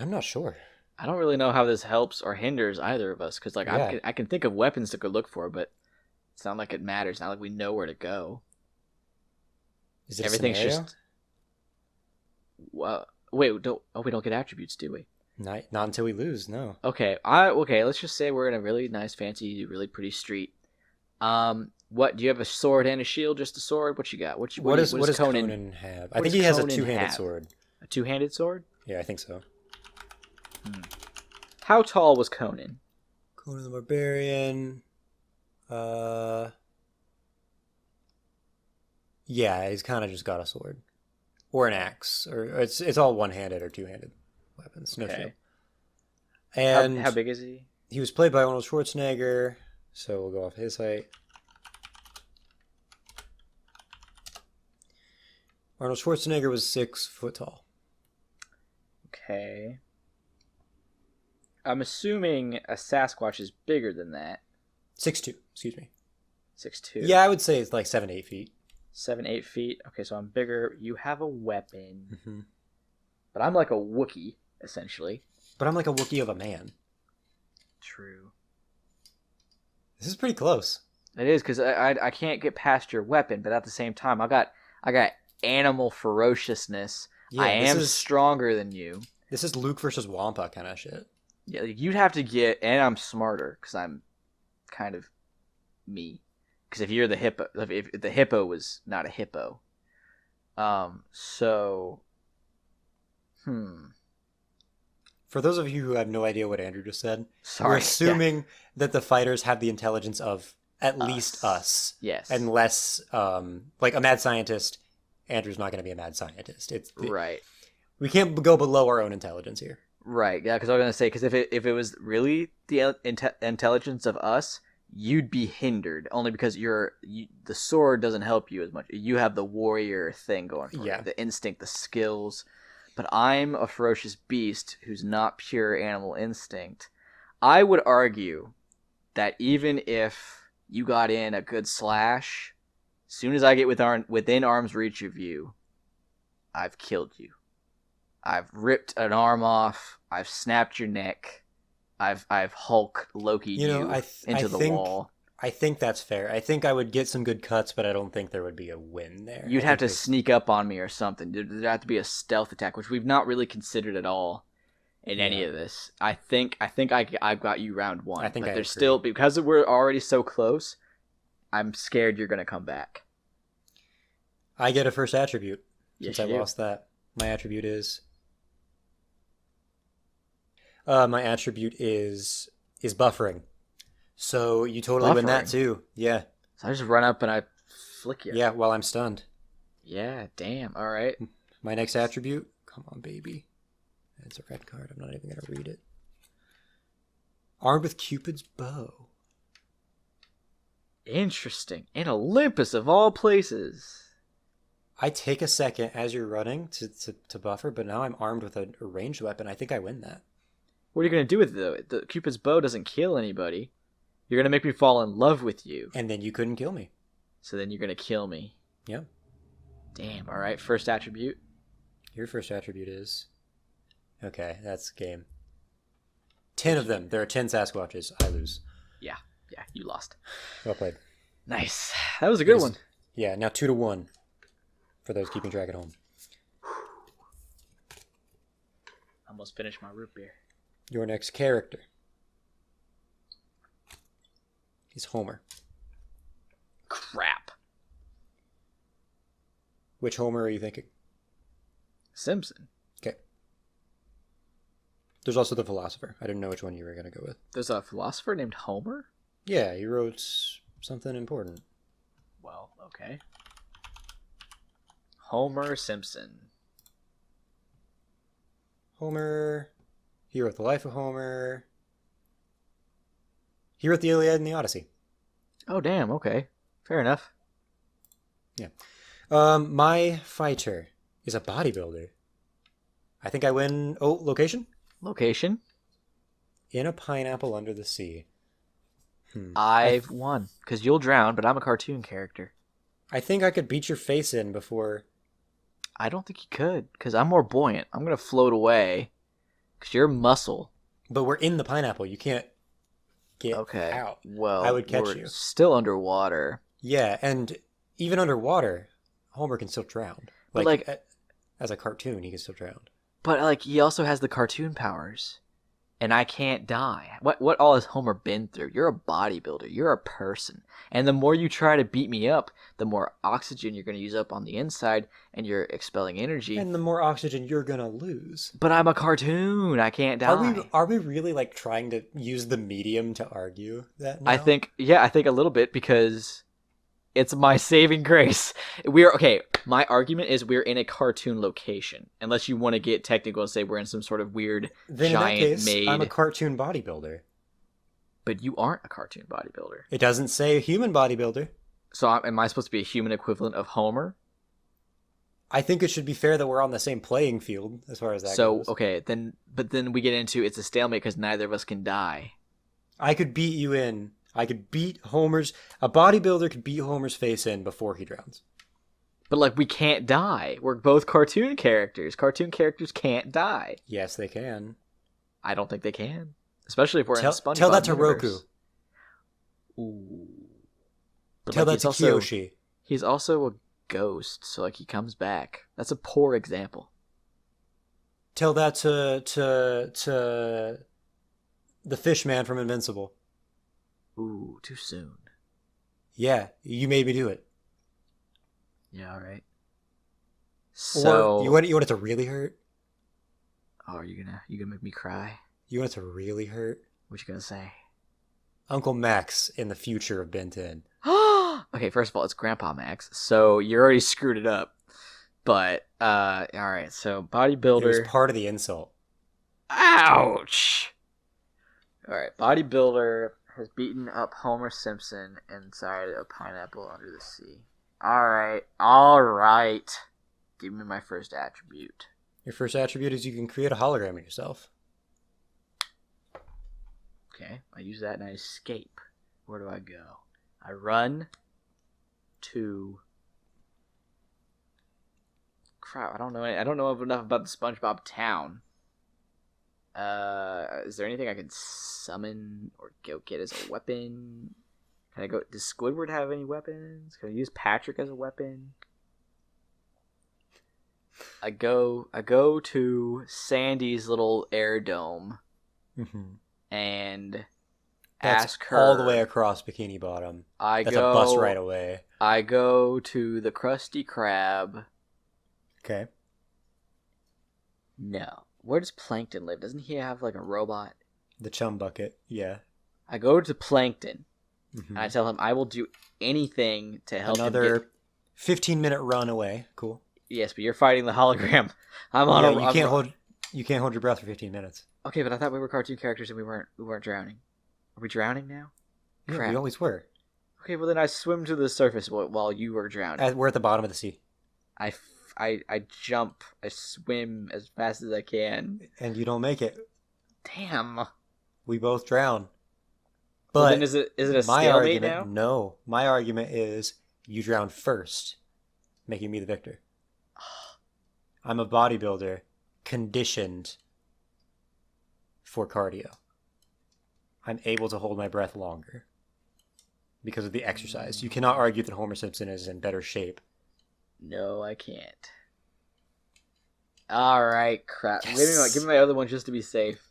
I'm not sure. I don't really know how this helps or hinders either of us, because like Yeah. I can think of weapons to go look for, but it's not like it matters. It's not like we know where to go. Is it Everything's a scenario? just. Well, wait, we don't get attributes, do we? Not until we lose. No. Okay, let's just say we're in a really nice, fancy, really pretty street. What do you have? A sword and a shield? Just a sword? What you got? What Does does Conan have? I what think does he has a Conan two-handed have? sword. A two-handed sword? Yeah, I think so. How tall was Conan? Conan the Barbarian. Yeah, he's kind of just got a sword or an axe, or it's all one-handed or two-handed weapons. No Okay. shield. And How big is he? he was played by Arnold Schwarzenegger, so we'll go off his height. Arnold Schwarzenegger was 6 foot tall. Okay. I'm assuming a Sasquatch is bigger than that. 6'2", excuse me. 6'2". Yeah, I would say it's like 7 to 8 feet. 7, 8 feet. Okay, so I'm bigger. You have a weapon. Mm-hmm. But I'm like a Wookiee, essentially. But I'm like a Wookiee of a man. True. This is pretty close. It is, because I can't get past your weapon, but at the same time, I got animal ferociousness. Yeah, I am this is stronger than you. This is Luke versus Wampa kind of shit. Yeah, like, you'd have to get, and I'm smarter because I'm kind of me. Because if you're the hippo, if the hippo was not a hippo, so, For those of you who have no idea what Andrew just said, sorry. we're assuming that the fighters have the intelligence of at least us. Yes. Unless, like a mad scientist, Andrew's not going to be a mad scientist. Right. We can't go below our own intelligence here. Right. Yeah. Because I was gonna say, because if it was really the intelligence of us, you'd be hindered only because the sword doesn't help you as much. You have the warrior thing going for you, the instinct, the skills. But I'm a ferocious beast who's not pure animal instinct. I would argue that even if you got in a good slash, as soon as I get within arm's reach of you, I've killed you. I've ripped an arm off. I've snapped your neck. I've Hulk Loki'd you into the wall. I think that's fair. I think I would get some good cuts, but I don't think there would be a win there. You'd have to sneak up on me or something. There'd have to be a stealth attack, which we've not really considered at all in any of this. I think I've got you round one. I think but I there's agree. still, because we're already so close, I'm scared you're gonna come back. I get a first attribute Yes, since I you do. lost that. My attribute is buffering. So you totally win that Buffering? too. Yeah. So I just run up and I flick you. Yeah, while I'm stunned. Yeah, damn. All right. My next attribute, come on, baby. It's a red card. I'm not even going to read it. Armed with Cupid's bow. Interesting. In Olympus of all places. I take a second as you're running to buffer, but now I'm armed with a ranged weapon. I think I win that. What are you gonna do with it though? The Cupid's bow doesn't kill anybody. You're gonna make me fall in love with you. And then you couldn't kill me. So then you're gonna kill me. Yeah. Damn. All right. First attribute. Your first attribute is... Okay, that's game. 10 of them. There are 10 Sasquatches. I lose. Yeah. You lost. Well played. Nice. That was a good one. Yeah, now 2-1 for those keeping track at home. Almost finished my root beer. Your next character is Homer. Crap. Which Homer are you thinking? Simpson. Okay. There's also the philosopher. I didn't know which one you were going to go with. There's a philosopher named Homer? Yeah, he wrote something important. Well, okay. Homer Simpson. Homer. He wrote The Life of Homer. He wrote the Iliad and the Odyssey. Oh, damn. Okay. Fair enough. Yeah. My fighter is a bodybuilder. I think I win. Oh, location? Location? In a pineapple under the sea. I've won. Because you'll drown, but I'm a cartoon character. I think I could beat your face in before. I don't think you could, because I'm more buoyant. I'm going to float away, because you're muscle. But we're in the pineapple. You can't get out. Well, I would catch we're you. still underwater. Yeah, and even underwater, Homer can still drown. As a cartoon, he can still drown. But, like, he also has the cartoon powers. And I can't die. What all has Homer been through? You're a bodybuilder. You're a person. And the more you try to beat me up, the more oxygen you're going to use up on the inside, and you're expelling energy. And the more oxygen you're going to lose. But I'm a cartoon. I can't die. Are we really, like, trying to use the medium to argue that now? I think a little bit, because it's my saving grace. Okay, my argument is we're in a cartoon location. Unless you want to get technical and say we're in some sort of weird then giant in that case, made. I'm a cartoon bodybuilder. But you aren't a cartoon bodybuilder. It doesn't say a human bodybuilder. So am I supposed to be a human equivalent of Homer? I think it should be fair that we're on the same playing field as far as that goes. So, okay, then we get into it's a stalemate because neither of us can die. I could beat you in. I could beat Homer's... A bodybuilder could beat Homer's face in before he drowns. But, like, we can't die. We're both cartoon characters. Cartoon characters can't die. Yes, they can. I don't think they can. Especially if we're in SpongeBob Tell that to universe. Roku. Ooh. But Tell like, that to Kiyoshi. He's also a ghost, so, like, he comes back. That's a poor example. Tell that to the fish man from Invincible. Ooh, too soon. Yeah, you made me do it. Yeah, all right. So Or you want it to really hurt? Oh, are you gonna make me cry? You want it to really hurt? What you gonna say? Uncle Max in the future of Ben 10. Okay, first of all, it's Grandpa Max, so you already screwed it up. But all right, so bodybuilder. It was part of the insult. Ouch! All right, bodybuilder has beaten up Homer Simpson inside a pineapple under the sea. All right. Give me my first attribute. Your first attribute is you can create a hologram of yourself. Okay, I use that and I escape. Where do I go? I run to... Crap, I don't know enough about the SpongeBob town. Is there anything I can summon or go get as a weapon? Can I go? Does Squidward have any weapons? Can I use Patrick as a weapon? I go to Sandy's little air dome and That's ask her all the way across Bikini Bottom. That's a bus right away. I go to the Krusty Krab. Okay. No. Where does Plankton live? Doesn't he have like a robot? The chum bucket, yeah. I go to Plankton and I tell him I will do anything to help Another him 15-minute run away. Cool. Yes, but you're fighting the hologram. You can't hold your breath for 15 minutes. Okay, but I thought we were cartoon characters and we weren't drowning. Are we drowning now? Yeah, Crap. we always were. Okay, well then I swim to the surface while you were drowning. We're at the bottom of the sea. I jump, I swim as fast as I can. And you don't make it. Damn. We both drown. But Well, then is it a stalemate now? No. My argument is you drown first, making me the victor. I'm a bodybuilder conditioned for cardio. I'm able to hold my breath longer because of the exercise. You cannot argue that Homer Simpson is in better shape. No, I can't. All right, crap. Yes. Give me my other one just to be safe.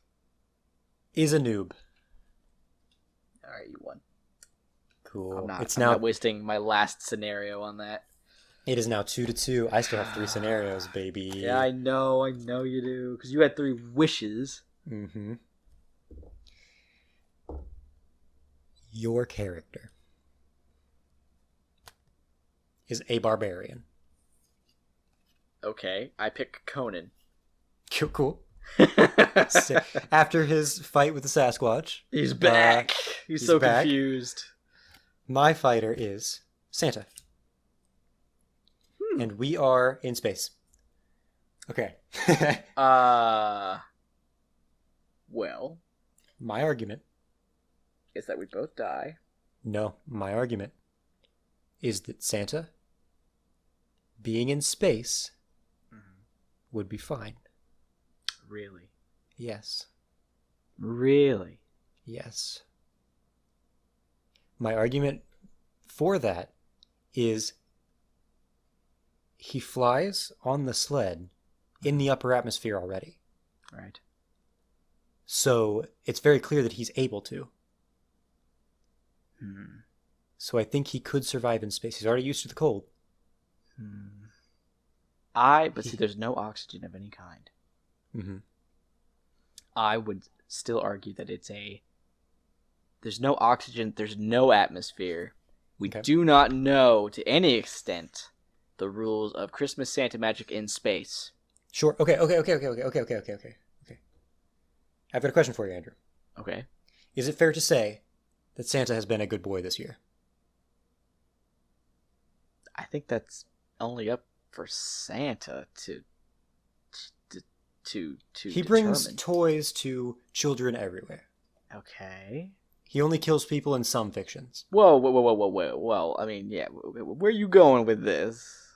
Is a noob. All right, you won. Cool. I'm not wasting my last scenario on that. It is now 2-2. I still have 3 scenarios, baby. Yeah, I know you do. Because you had 3 wishes. Mm-hmm. Your character is a barbarian. Okay, I pick Conan. Cool. After his fight with the Sasquatch. He's back. He's so back. confused. My fighter is Santa. And we are in space. Okay. Well, My argument. is that we both die. No, my argument is that Santa, being in space, would be fine. Really? Yes. Really? Yes. My argument for that is he flies on the sled in the upper atmosphere already. Right. So it's very clear that he's able to. So I think he could survive in space. He's already used to the cold. But see, there's no oxygen of any kind. Mm-hmm. I would still argue that there's no oxygen, there's no atmosphere. We do not know, to any extent, the rules of Christmas Santa magic in space. Sure. Okay. I've got a question for you, Andrew. Okay. Is it fair to say that Santa has been a good boy this year? I think that's only up for Santa to He brings toys to children everywhere. Okay. He only kills people in some fictions. Whoa. Well, I mean, yeah. Where are you going with this?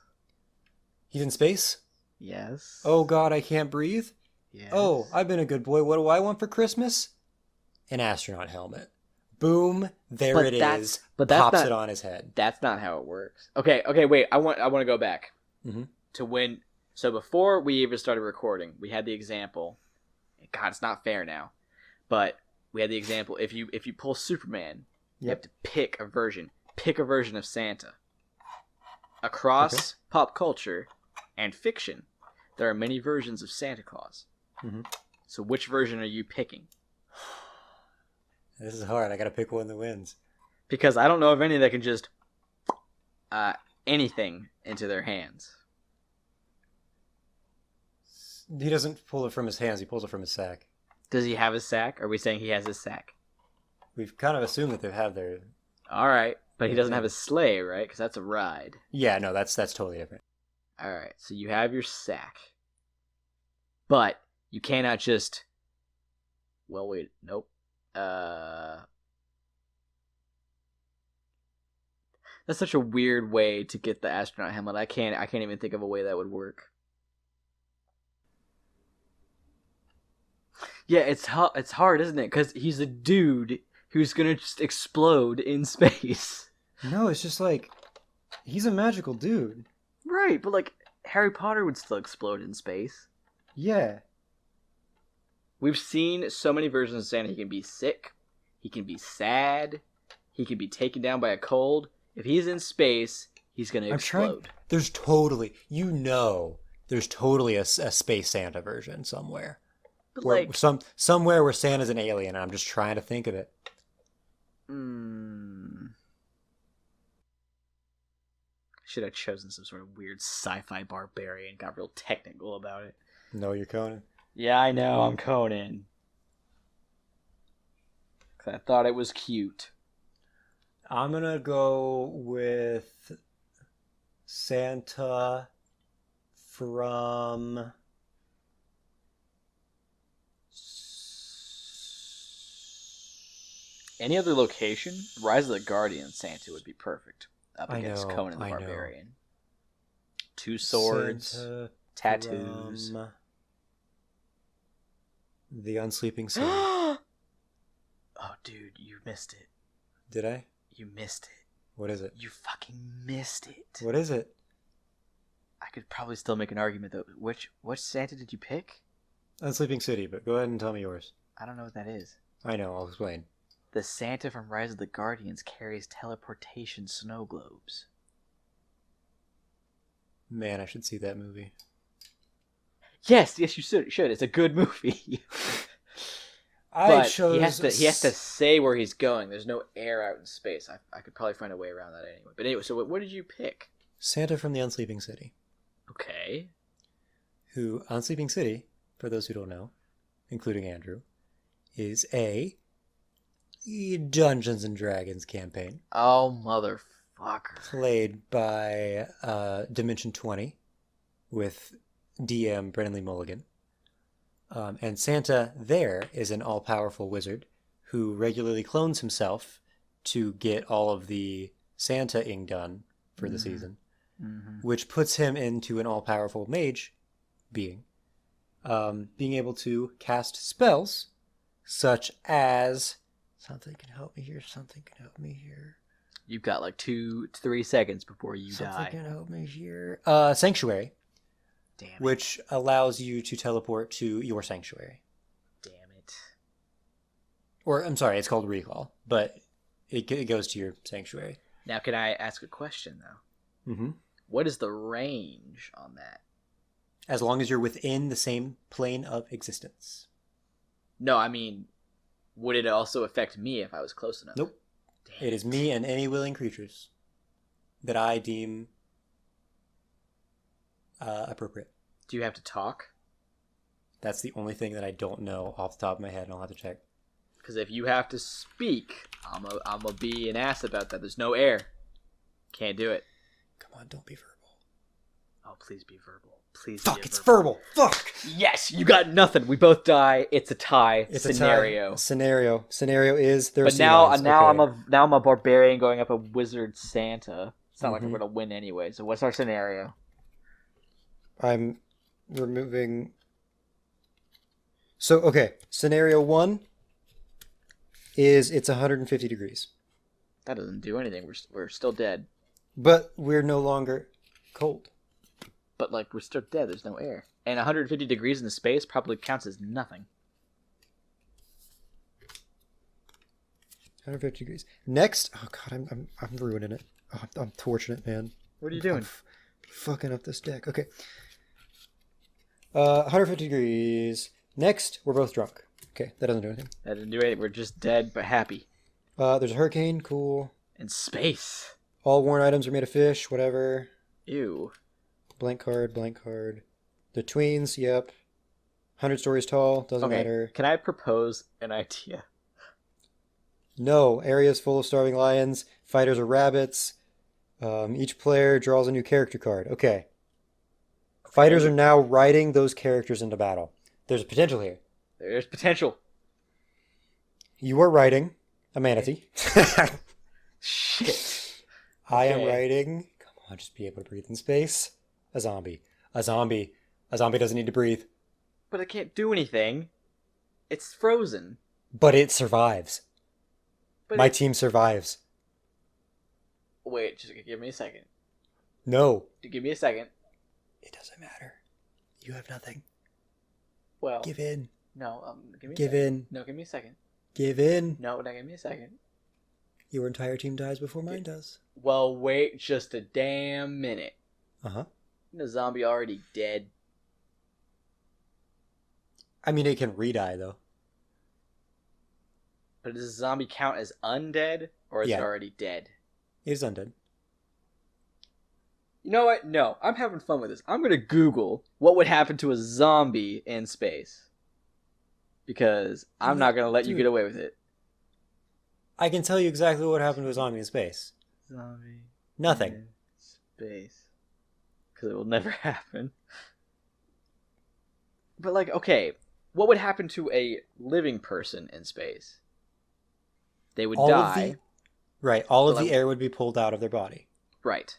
He's in space? Yes. Oh God, I can't breathe? Yes. Oh, I've been a good boy. What do I want for Christmas? An astronaut helmet. Boom, there it is. Pops it on his head. That's not how it works. Okay, wait. I want to go back to when. So before we even started recording, we had the example. God, it's not fair now, but we had the example. If you pull Superman, you have to pick a version of Santa. Across pop culture and fiction, there are many versions of Santa Claus. So which version are you picking? This is hard. I gotta pick one that wins. Because I don't know of any that can just anything into their hands. He doesn't pull it from his hands. He pulls it from his sack. Does he have his sack? Are we saying he has his sack? We've kind of assumed that they have their... All right. But he doesn't have his sleigh, right? Because that's a ride. Yeah, no, that's totally different. All right. So you have your sack. But you cannot just... Well, wait. Nope. That's such a weird way to get the astronaut helmet. I can't even think of a way that would work. Yeah, it's hard, isn't it? Because he's a dude who's gonna just explode in space. No, it's just like he's a magical dude. Right, but like Harry Potter would still explode in space. Yeah. We've seen so many versions of Santa. He can be sick. He can be sad. He can be taken down by a cold. If he's in space, he's gonna explode. There's totally a space Santa version somewhere. But where, like somewhere where Santa's an alien, and I'm just trying to think of it. Should have chosen some sort of weird sci-fi barbarian. Got real technical about it. No, you're Conan. Yeah, I know. I'm Conan. 'Cause I thought it was cute. I'm gonna go with Santa from any other location. Rise of the Guardian Santa would be perfect up against Conan the I Barbarian. know. 2 swords, Santa tattoos. from the Unsleeping City. Oh, dude, you missed it. Did I? You missed it. What is it? You fucking missed it. What is it? I could probably still make an argument though. Which Santa did you pick? Unsleeping City, but go ahead and tell me yours. I don't know what that is. I know, I'll explain. The Santa from Rise of the Guardians carries teleportation snow globes. Man, I should see that movie. Yes, you should. It's a good movie. But he has to say where he's going. There's no air out in space. I could probably find a way around that anyway. But anyway, so what did you pick? Santa from the Unsleeping City. Okay. Who, Unsleeping City, for those who don't know, including Andrew, is a Dungeons and Dragons campaign Oh, motherfucker. played by Dimension 20 with DM Brennan Lee Mulligan. And Santa there is an all-powerful wizard who regularly clones himself to get all of the Santa-ing done for the season, which puts him into an all-powerful mage being. Being able to cast spells such as... Something can help me here, something can help me here. You've got like 2-3 seconds before you Something die. can help me here. Sanctuary, Damn it. which allows you to teleport to your sanctuary. Damn it. Or, I'm sorry, it's called Recall, but it goes to your sanctuary. Now, can I ask a question, though? Mm-hmm. What is the range on that? As long as you're within the same plane of existence. No, I mean, would it also affect me if I was close enough? Nope. Damn It is me and any willing creatures that I deem appropriate. Do you have to talk? That's the only thing that I don't know off the top of my head, and I'll have to check. Because if you have to speak, I'm a be an ass about that. There's no air. Can't do it. Come on, don't be verbal. Oh, please be verbal. Please Fuck, be it's verbal. Fuck! Yes, you got nothing. We both die. It's a tie It's scenario. a tie. Scenario is there. But now I'm a barbarian going up a wizard Santa. It's not like I'm gonna win anyway. So what's our scenario? I'm removing. So okay, scenario 1 is it's 150 degrees, That doesn't do anything. We're still dead. but we're no longer cold. But like we're still dead. There's no air. And 150 degrees in the space probably counts as nothing. 150 degrees. Next, oh god, I'm ruining it. Oh, I'm torching it, man. What are you doing? Fucking up this deck. Okay. 150 degrees. Next, we're both drunk. Okay, that doesn't do anything. That didn't do anything. We're just dead but happy. There's a hurricane. Cool. In space. All worn items are made of fish. Whatever. Ew. Blank card. Blank card. The tweens. Yep. 100 stories tall. Doesn't matter. Can I propose an idea? No. Areas full of starving lions. Fighters are rabbits. Each player draws a new character card. Okay. Fighters are now riding those characters into battle. There's a potential here. There's potential. You are riding a manatee. Shit. I am Okay. riding. Come on, just be able to breathe in space. A zombie. A zombie. A zombie doesn't need to breathe. But it can't do anything. It's frozen. But it survives. But My team survives. Wait, just give me a second. No. Give me a second. It doesn't matter. You have nothing. Well, Give in. no, give me a Give second. in. No, give me a second. Give in. No, give me a second. Your entire team dies before mine does. Well, wait just a damn minute. Uh-huh. The zombie already dead. I mean, it can re-die, though. But does the zombie count as undead, or is Yeah. it already dead? It is undead. You know what? No, I'm having fun with this. I'm gonna Google what would happen to a zombie in space. Because I'm not gonna let you Dude. get away with it. I can tell you exactly what happened to a zombie in space. Zombie Nothing. in space. Because it will never happen. But like, okay, what would happen to a living person in space? They would die. Right, all of But the air would be pulled out of their body. Right.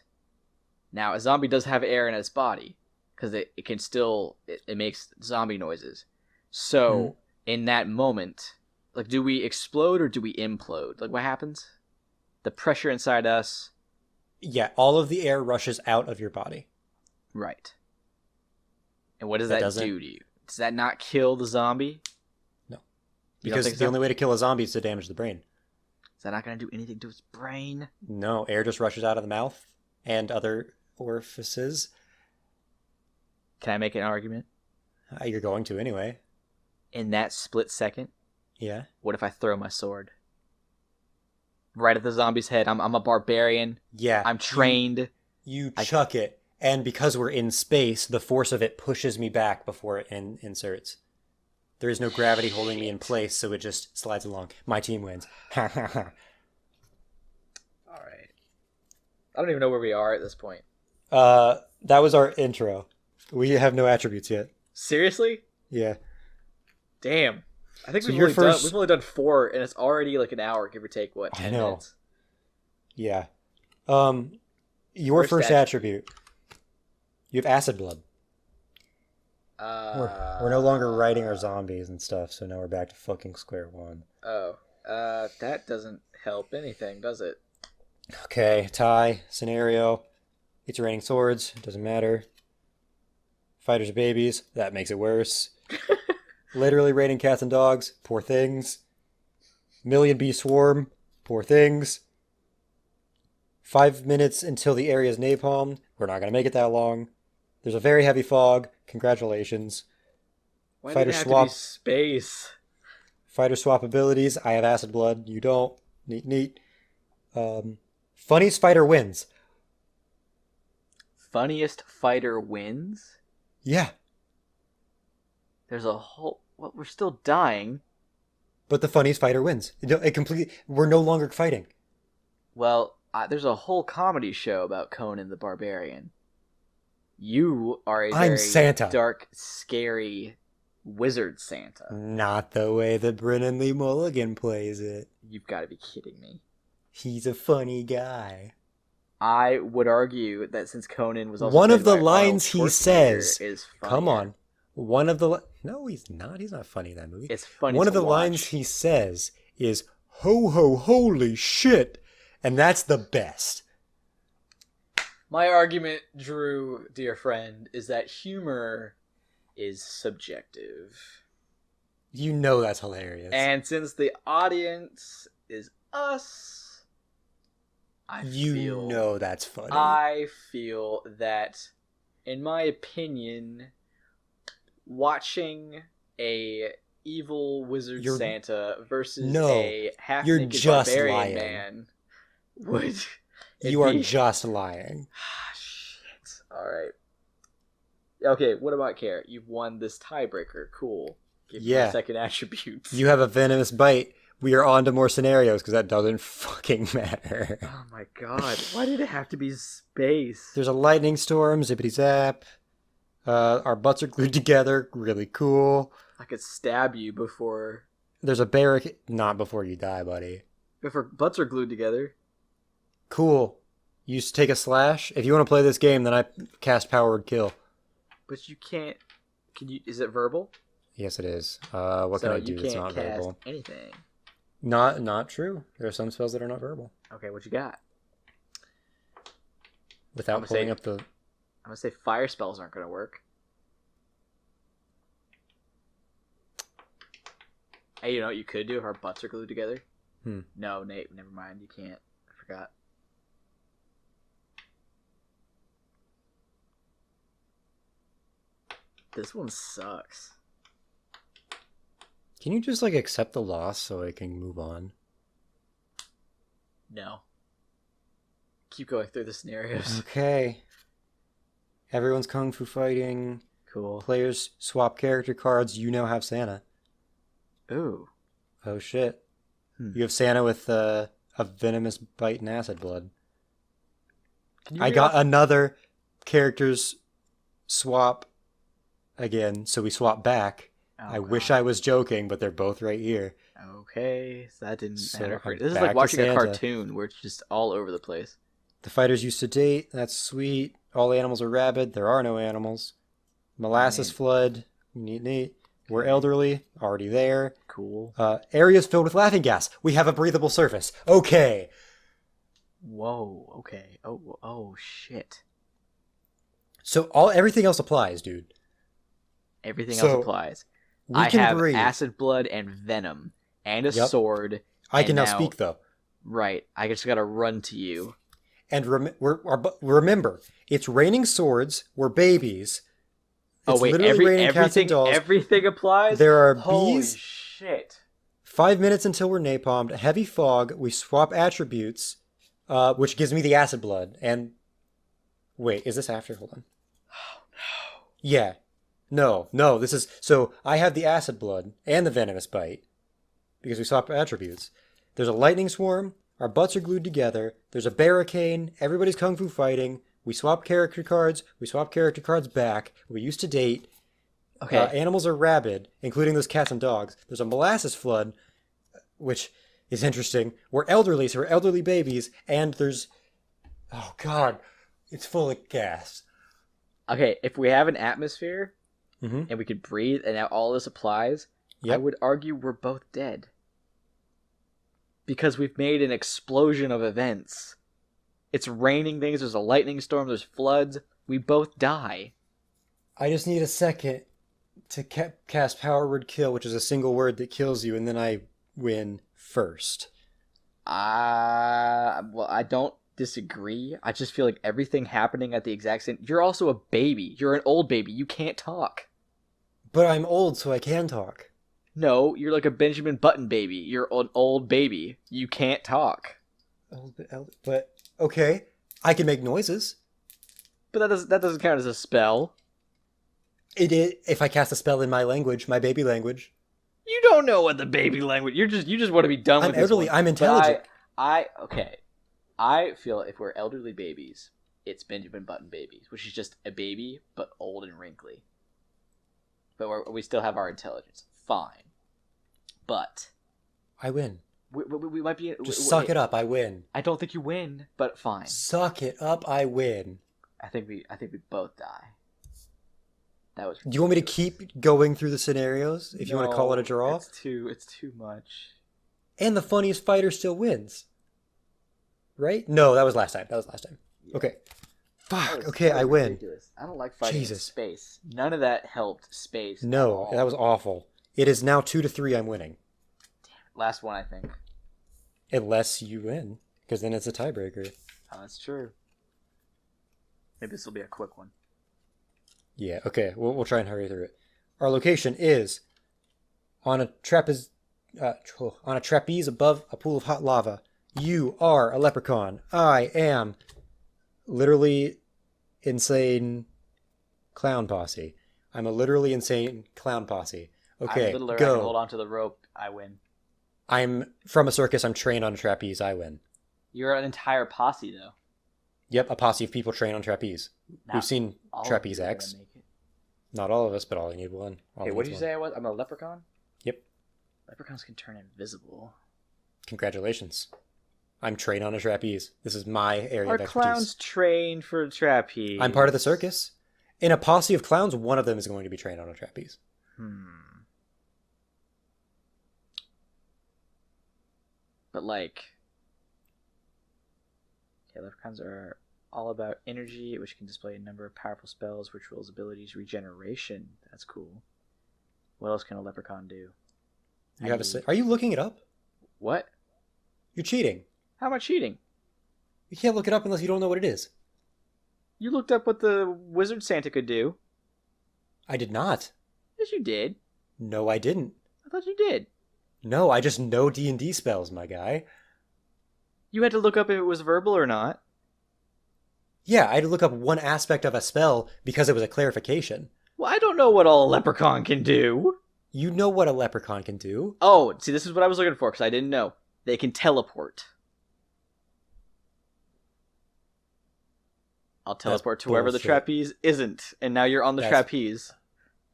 Now, a zombie does have air in its body, because it can still, it makes zombie noises. So, in that moment, like, do we explode or do we implode? Like, what happens? The pressure inside us. Yeah, all of the air rushes out of your body. Right. And what does That that doesn't- do to you? Does that not kill the zombie? No. You don't Because think the so? only way to kill a zombie is to damage the brain. Is that not going to do anything to its brain? No, air just rushes out of the mouth and other orifices. Can I make an argument? You're going to anyway. In that split second, Yeah. what if I throw my sword? Right at the zombie's head. I'm a barbarian. Yeah. I'm trained. You chuck it, and because we're in space, the force of it pushes me back before it inserts. There is no gravity holding me in place, so it just slides along. My team wins. Ha ha ha. All right. I don't even know where we are at this point. That was our intro. We have no attributes yet. Seriously? Yeah. Damn. I think So we've your we've only done 4, and it's already like an hour, give or take, what, 10 I know. minutes? Yeah. Your first attribute. You have acid blood. We're no longer writing our zombies and stuff, so now we're back to fucking square one. That doesn't help anything, does it? Okay, tie, scenario. It's raining swords, doesn't matter. Fighters are babies, that makes it worse. Literally raining cats and dogs, poor things. Million bee swarm, poor things. 5 minutes until the area is napalmed, we're not gonna make it that long. There's a very heavy fog, congratulations. Why Fighter did it have swap. to be space? Fighter swap abilities, I have acid blood, you don't. Neat, neat. Funniest fighter wins. Funniest fighter wins? Yeah, There's a whole... What, we're still dying. but the funniest fighter wins. We're no longer fighting. Well, there's a whole comedy show about Conan the Barbarian. You are a I'm very Santa. dark, scary wizard Santa. Not the way that Brennan Lee Mulligan plays it. You've got to be kidding me. He's a funny guy. I would argue that since Conan was also One of played the by Arnold lines he Schwarzenegger says, is come funnier. on. One of the no, he's not. He's not funny in that movie. It's funny. One to of the watch. lines he says is "Ho ho holy shit," and that's the best. My argument, Drew, dear friend, is that humor is subjective. You know that's hilarious. And since the audience is us, you know that's funny. I feel that, in my opinion, watching a evil wizard Santa versus a half-naked just barbarian lying. man would... You are just lying. Shit. Alright. Okay, what about care? You've won this tiebreaker. Cool. Give me my second attribute. You have a venomous bite. We are on to more scenarios because that doesn't fucking matter. Oh my god. Why did it have to be space? There's a lightning storm, zippity zap. Our butts are glued together, really cool. I could stab you before... There's a barricade. Not before you die, buddy. Before butts are glued together. Cool. You just take a slash. If you want to play this game, then I cast Powered Kill. But you can't... Can you? Is it verbal? Yes, it is. What can I do that's not verbal? Anything. Not true. There are some spells that are not verbal. Okay, what you got? Without pulling up the... I'm gonna say fire spells aren't gonna work. Hey, you know what you could do if our butts are glued together? No, Nate, never mind. You can't. I forgot. This one sucks. Can you just, like, accept the loss so I can move on? No. Keep going through the scenarios. Okay. Everyone's kung fu fighting. Cool. Players swap character cards. You now have Santa. Ooh. Oh, shit. You have Santa with a venomous bite and acid blood. I got another character's swap again, so we swap back. Oh, I wish I was joking, but they're both right here. Okay, so that didn't matter. I'm This is back like to watching a Santa. cartoon where it's just all over the place. The fighters used to date. That's sweet. All animals are rabid. There are no animals. Molasses flood. Neat, neat. We're elderly. Already there. Cool. Areas filled with laughing gas. We have a breathable surface. Okay. Whoa. Okay. Oh shit. So everything else applies, dude. Everything else applies. I can have breathe. acid blood and venom and a sword. I can now speak though. Right. I just gotta run to you. And remember, it's raining swords. We're babies. It's literally raining cats and dolls. Everything applies? There are Holy bees. shit. 5 minutes until we're napalmed. A heavy fog. We swap attributes, which gives me the acid blood. And wait, is this after? Hold on. Oh no. Yeah. No, no, this is so I have the acid blood and the venomous bite because we swap attributes. There's a lightning swarm, our butts are glued together, there's a barricade, everybody's kung fu fighting, we swap character cards, we swap character cards back, we used to date, Okay. animals are rabid, including those cats and dogs. There's a molasses flood, which is interesting. We're elderly, so we're elderly babies, and there's oh god, it's full of gas. Okay, if we have an atmosphere Mm-hmm. and we could breathe and now all this applies, I Yep. would argue we're both dead. Because we've made an explosion of events. It's raining things, there's a lightning storm, there's floods. We both die. I just need a second to cast Power Word Kill, which is a single word that kills you, and then I win first. Well, I don't disagree. I just feel like everything happening at the exact same... You're also a baby. You're an old baby. You can't talk. But I'm old, so I can talk. No, you're like a Benjamin Button baby. You're an old baby. You can't talk. But okay, I can make noises. But that doesn't count as a spell. It is if I cast a spell in my language, my baby language. You don't know what the baby language. You just want to be done I'm with this elderly. one. I'm intelligent. Okay. I feel if we're elderly babies, it's Benjamin Button babies, which is just a baby but old and wrinkly. But we still have our intelligence. Fine. But I win. we might be. Just suck it up. I win. I don't think you win, but fine. Suck it up. I win. I think we both die. That was. Do you want me to keep going through the scenarios if you want to call it a draw? It's too much. And the funniest fighter still wins. Right? No, that was last time. Yeah. Okay. That Fuck. was- Okay, that was I win. ridiculous. I don't like fighting in Jesus. space. None of that helped space. at No, all. that was awful. It is now 2-3. I'm winning, Last one, I think. unless you win, because then it's a tiebreaker. Oh, that's true. Maybe this will be a quick one. Yeah. Okay. We'll try and hurry through it. Our location is on a trapeze above a pool of hot lava. You are a leprechaun. I am literally insane clown posse. I'm a literally insane clown posse. Okay, I'm littler, I go. can hold on to the rope. I win. I'm from a circus. I'm trained on a trapeze. I win. You're an entire posse, though. Yep, a posse of people trained on trapeze. Not We've seen all of trapeze you are gonna acts. make it. Not all of us, but all you need one. All Hey, needs what did you one. say I was? I'm a leprechaun? Yep. Leprechauns can turn invisible. Congratulations. I'm trained on a trapeze. This is my area Are of expertise. clowns trained for trapeze? I'm part of the circus. In a posse of clowns, one of them is going to be trained on a trapeze. But like, yeah, leprechauns are all about energy, which can display a number of powerful spells, rituals, abilities, regeneration. That's cool. What else can a leprechaun do? You have a. Are you looking it up? What? You're cheating. How am I cheating? You can't look it up unless you don't know what it is. You looked up what the wizard Santa could do. I did not. Yes, you did. No, I didn't. I thought you did. No, I just know D&D spells, my guy. You had to look up if it was verbal or not. Yeah, I had to look up one aspect of a spell because it was a clarification. Well, I don't know what all a leprechaun can do. You know what a leprechaun can do. Oh, see, this is what I was looking for because I didn't know. They can teleport. I'll teleport to wherever the bullshit. trapeze isn't, and now you're on the trapeze.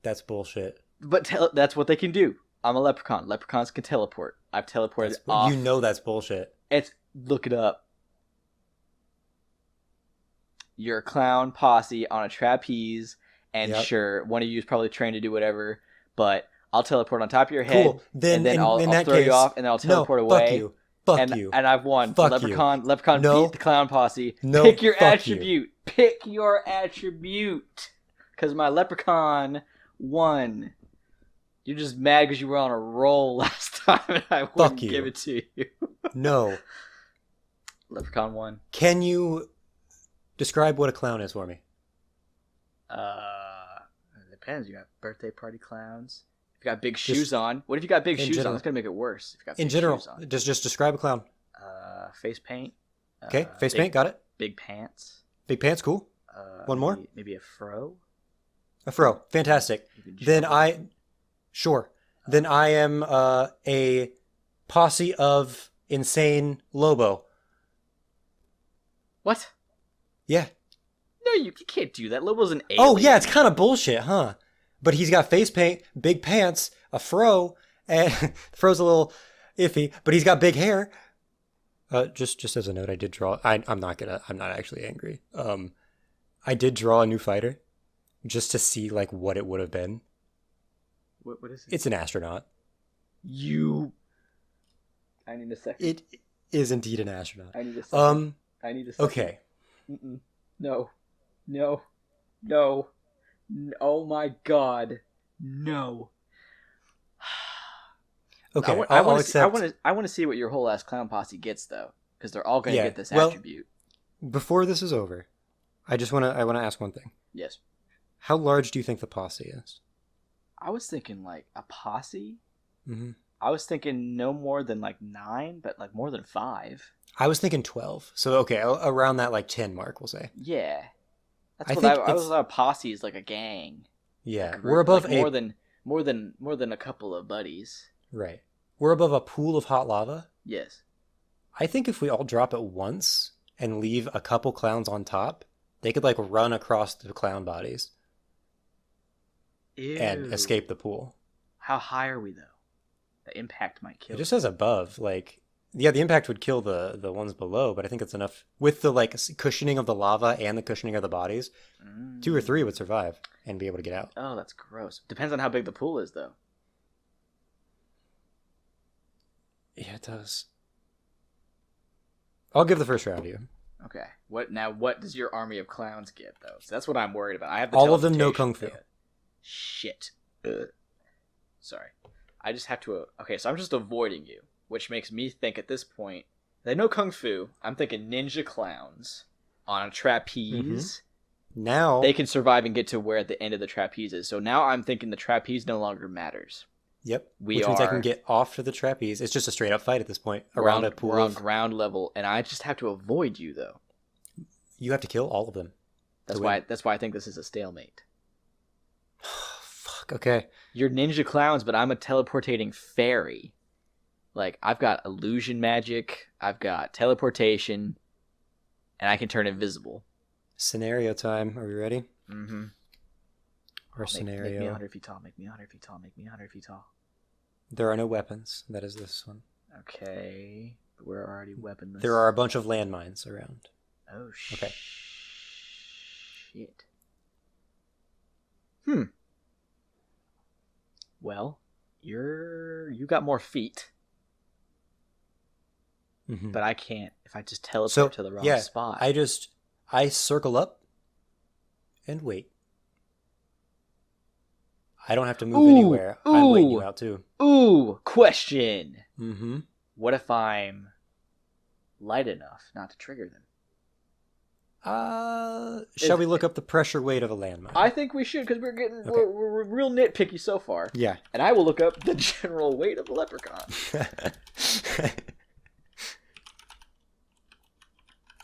That's bullshit. But that's what they can do. I'm a leprechaun. Leprechauns can teleport. I've teleported off. You know that's bullshit. Look it up. You're a clown posse on a trapeze, and Yep. sure, one of you is probably trained to do whatever, but I'll teleport on top of your head, Cool. Then, and then in I'll that throw case, you off, and then I'll teleport no, away. Fuck you. Fuck and, you. And I've won. Fuck Leprechaun No. beat the clown posse. No, Pick your fuck you. attribute. Pick your attribute. Because my leprechaun won. You're just mad because you were on a roll last time and I wouldn't you. give it to you. No. Leprechaun won. Can you describe what a clown is for me? It depends. You got birthday party clowns. If you got big shoes on. What if you got big in shoes on? general. That's going to make it worse. If you got In big general, shoes on. just describe a clown. Face paint. Okay, face big- paint, got it. Big pants. Big pants, cool. One more? Maybe a fro. A fro. Fantastic. You can Then juggle. sure. Then I am a posse of insane Lobo. What? Yeah. No, you can't do that. Lobo's an alien. Oh, yeah, it's kind of bullshit, huh? But he's got face paint, big pants, a fro, and fro's a little iffy, but he's got big hair. Just as a note, I did draw. I'm not actually angry. I did draw a new fighter just to see like what it would have been. What is it? It's an astronaut. You. I need a second. It is indeed an astronaut. I need a second. I need a second. Okay. Mm-mm. No. No. No. Oh my god. No. Okay. I I'll want accept. to see what your whole ass clown posse gets though, because they're all going to Yeah, get this well- attribute. Before this is over, I want to ask one thing. Yes. How large do you think the posse is? I was thinking like a posse. Mm-hmm. I was thinking no more than like 9, but like more than 5. I was thinking 12. So okay, around that like 10 mark, we'll say. Yeah. That's I what think I was it's- a posse is like a gang. Yeah, A group, we're above like more than a couple of buddies. right. We're above a pool of hot lava. Yes. I think if we all drop at once and leave a couple clowns on top, they could like run across the clown bodies Ew. and escape the pool. How high are we though? The impact might It kill. just says above, like yeah, the impact would kill the ones below, but I think it's enough with the like cushioning of the lava and the cushioning of the bodies. 2 or 3 would survive and be able to get out. Oh, that's gross. Depends on how big the pool is though. Yeah, it does. I'll give the first round to you. Okay. What does your army of clowns get though? So that's what I'm worried about. I have the All of them know teleportation kung fu. thing. Shit. Ugh. Sorry. I just have to. Okay, so I'm just avoiding you, which makes me think at this point they know kung fu. I'm thinking ninja clowns on a trapeze. Now, They can survive and get to where the end of the trapeze is. So now I'm thinking the trapeze no longer matters. yep, We which means I are- can get off to the trapeze. It's just a straight up fight at this point around a pool. We're on Of, ground level, and I just have to avoid you though. you have to kill all of them. That's To why. win. That's why I think this is a stalemate. Fuck. Okay. You're ninja clowns, but I'm a teleportating fairy. Like I've got illusion magic, I've got teleportation, and I can turn invisible. Scenario time. Are we ready? Mm-hmm. Or Make me scenario. 100 feet tall. Make me 100 feet tall. Make me 100 feet tall. There are no weapons. That is this one. Okay, but we're already weaponless. There are a bunch of landmines around. Oh Okay. Shit. Well, you got more feet, Mhm. but I can't. If I just teleport So to the wrong yeah, spot. I circle up and wait. I don't have to move Ooh, anywhere. I'm waiting you ooh. out too. Ooh, question. Mm-hmm. What if I'm light enough not to trigger them? Shall we look up the pressure weight of a landmine? I think we should, because we're real nitpicky so far. Yeah. And I will look up the general weight of a leprechaun.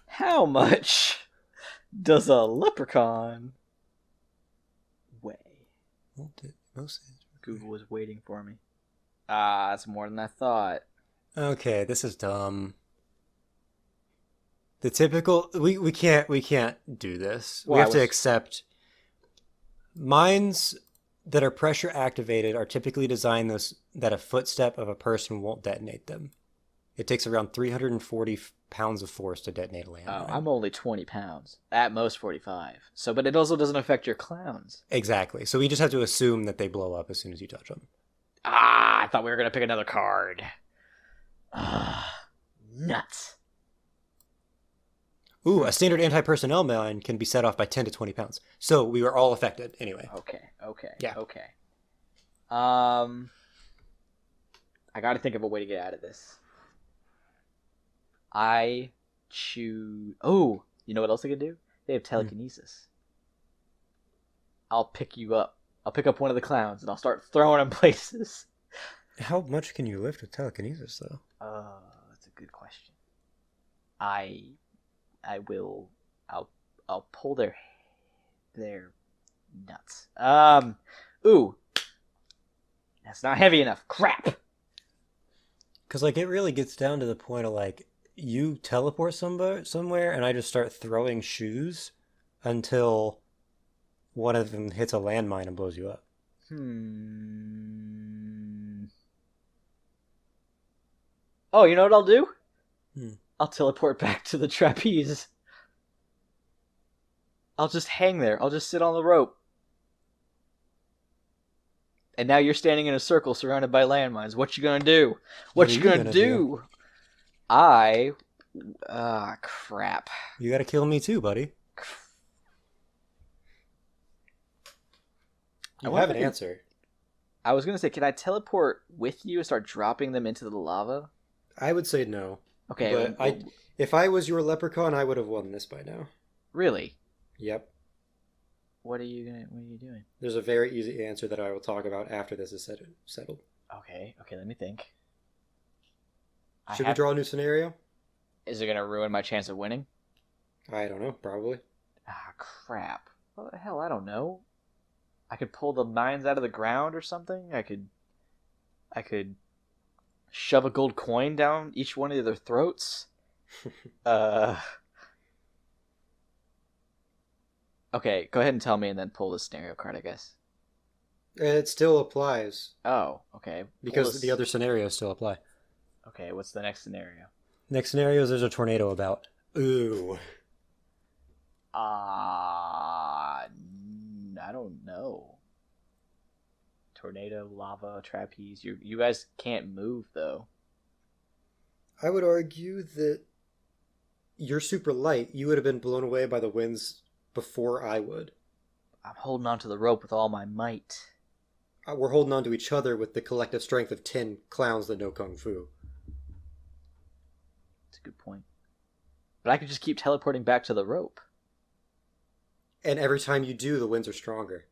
How much does a leprechaun weigh? Google was waiting for me. Ah, that's more than I thought. Okay, this is dumb. The typical we can't do this. Well, we I have to was- accept mines that are pressure activated are typically designed that a footstep of a person won't detonate them. It takes around 340 pounds of force to detonate a landmine. Oh, I'm only 20 pounds. At most 45. So, but it also doesn't affect your clowns. Exactly. So we just have to assume that they blow up as soon as you touch them. Ah, I thought we were going to pick another card. Ah, nuts. Ooh, a standard anti-personnel mine can be set off by 10 to 20 pounds. So we were all affected anyway. Okay. Yeah. Okay. I got to think of a way to get out of this. I choose. Oh, you know what else I could do? They have telekinesis. I'll pick you up. I'll pick up one of the clowns and I'll start throwing them places. How much can you lift with telekinesis, though? That's a good question. I will. I'll pull their Nuts. Ooh. That's not heavy enough. Crap. Because like it really gets down to the point of like you teleport somewhere, and I just start throwing shoes until one of them hits a landmine and blows you up. Oh, you know what I'll do? Hmm. I'll teleport back to the trapeze. I'll just hang there. I'll just sit on the rope. And now you're standing in a circle surrounded by landmines. What you gonna do? What you gonna do? I... crap. You gotta kill me too, buddy. You have an answer. I was gonna say, can I teleport with you and start dropping them into the lava? I would say no. Okay. But if I was your leprechaun, I would have won this by now. Really? Yep. What are you doing? There's a very easy answer that I will talk about after this is settled. Okay, let me think. Should we draw a new scenario? Is it going to ruin my chance of winning? I don't know, probably. Ah, crap. What the hell, I don't know. I could pull the mines out of the ground or something. I could shove a gold coin down each one of their throats. Okay, go ahead and tell me and then pull the scenario card, I guess. It still applies. Oh, okay. Because the other scenarios still apply. Okay, what's the next scenario? Next scenario is there's a tornado about. Ooh. I don't know. Tornado, lava, trapeze. You guys can't move, though. I would argue that you're super light. You would have been blown away by the winds before I would. I'm holding onto the rope with all my might. We're holding on to each other with the collective strength of 10 clowns that know Kung Fu. That's a good point. But I could just keep teleporting back to the rope. And every time you do, the winds are stronger.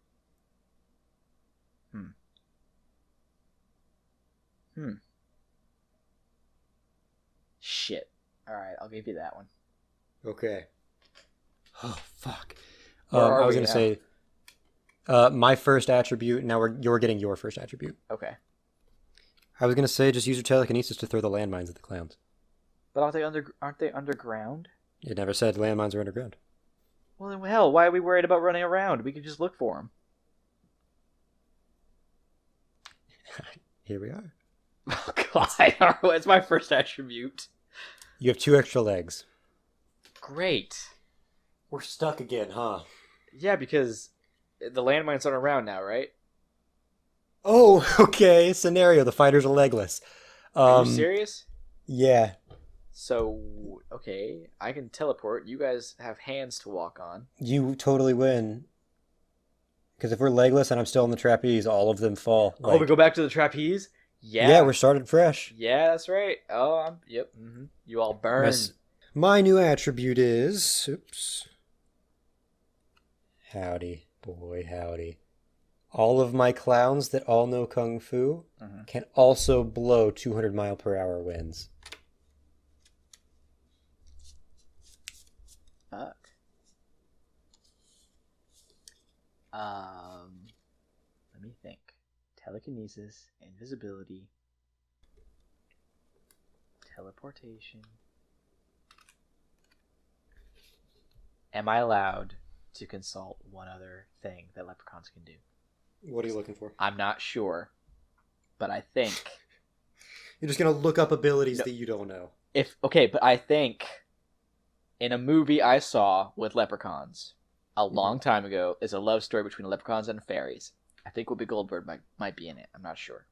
Shit. Alright, I'll give you that one. Okay. Oh, fuck. I was going to say, my first attribute, now you're getting your first attribute. Okay. I was going to say, just use your telekinesis to throw the landmines at the clowns. But aren't they underground? It never said landmines are underground. Well, then, hell, why are we worried about running around? We could just look for them. Here we are. Oh, God. It's my first attribute. You have 2 extra legs. Great. We're stuck again, huh? Yeah, because the landmines aren't around now, right? Oh, okay. Scenario. The fighters are legless. Are you serious? Yeah. So, okay, I can teleport. You guys have hands to walk on. You totally win. Because if we're legless and I'm still on the trapeze, all of them fall. Oh, we go back to the trapeze? Yeah. Yeah, we're started fresh. Yeah, that's right. Oh, yep. Mm-hmm. You all burn. My new attribute is... Oops. Howdy, boy, howdy. All of my clowns that all know Kung Fu can also blow 200-mile-per-hour winds. Fuck. Let me think. Telekinesis, invisibility, teleportation. Am I allowed to consult one other thing that leprechauns can do? What are you looking for? I'm not sure, but I think... You're just going to look up abilities that you don't know. But I think in a movie I saw with leprechauns a long time ago is a love story between leprechauns and fairies. I think Whoopi Goldberg might be in it. I'm not sure.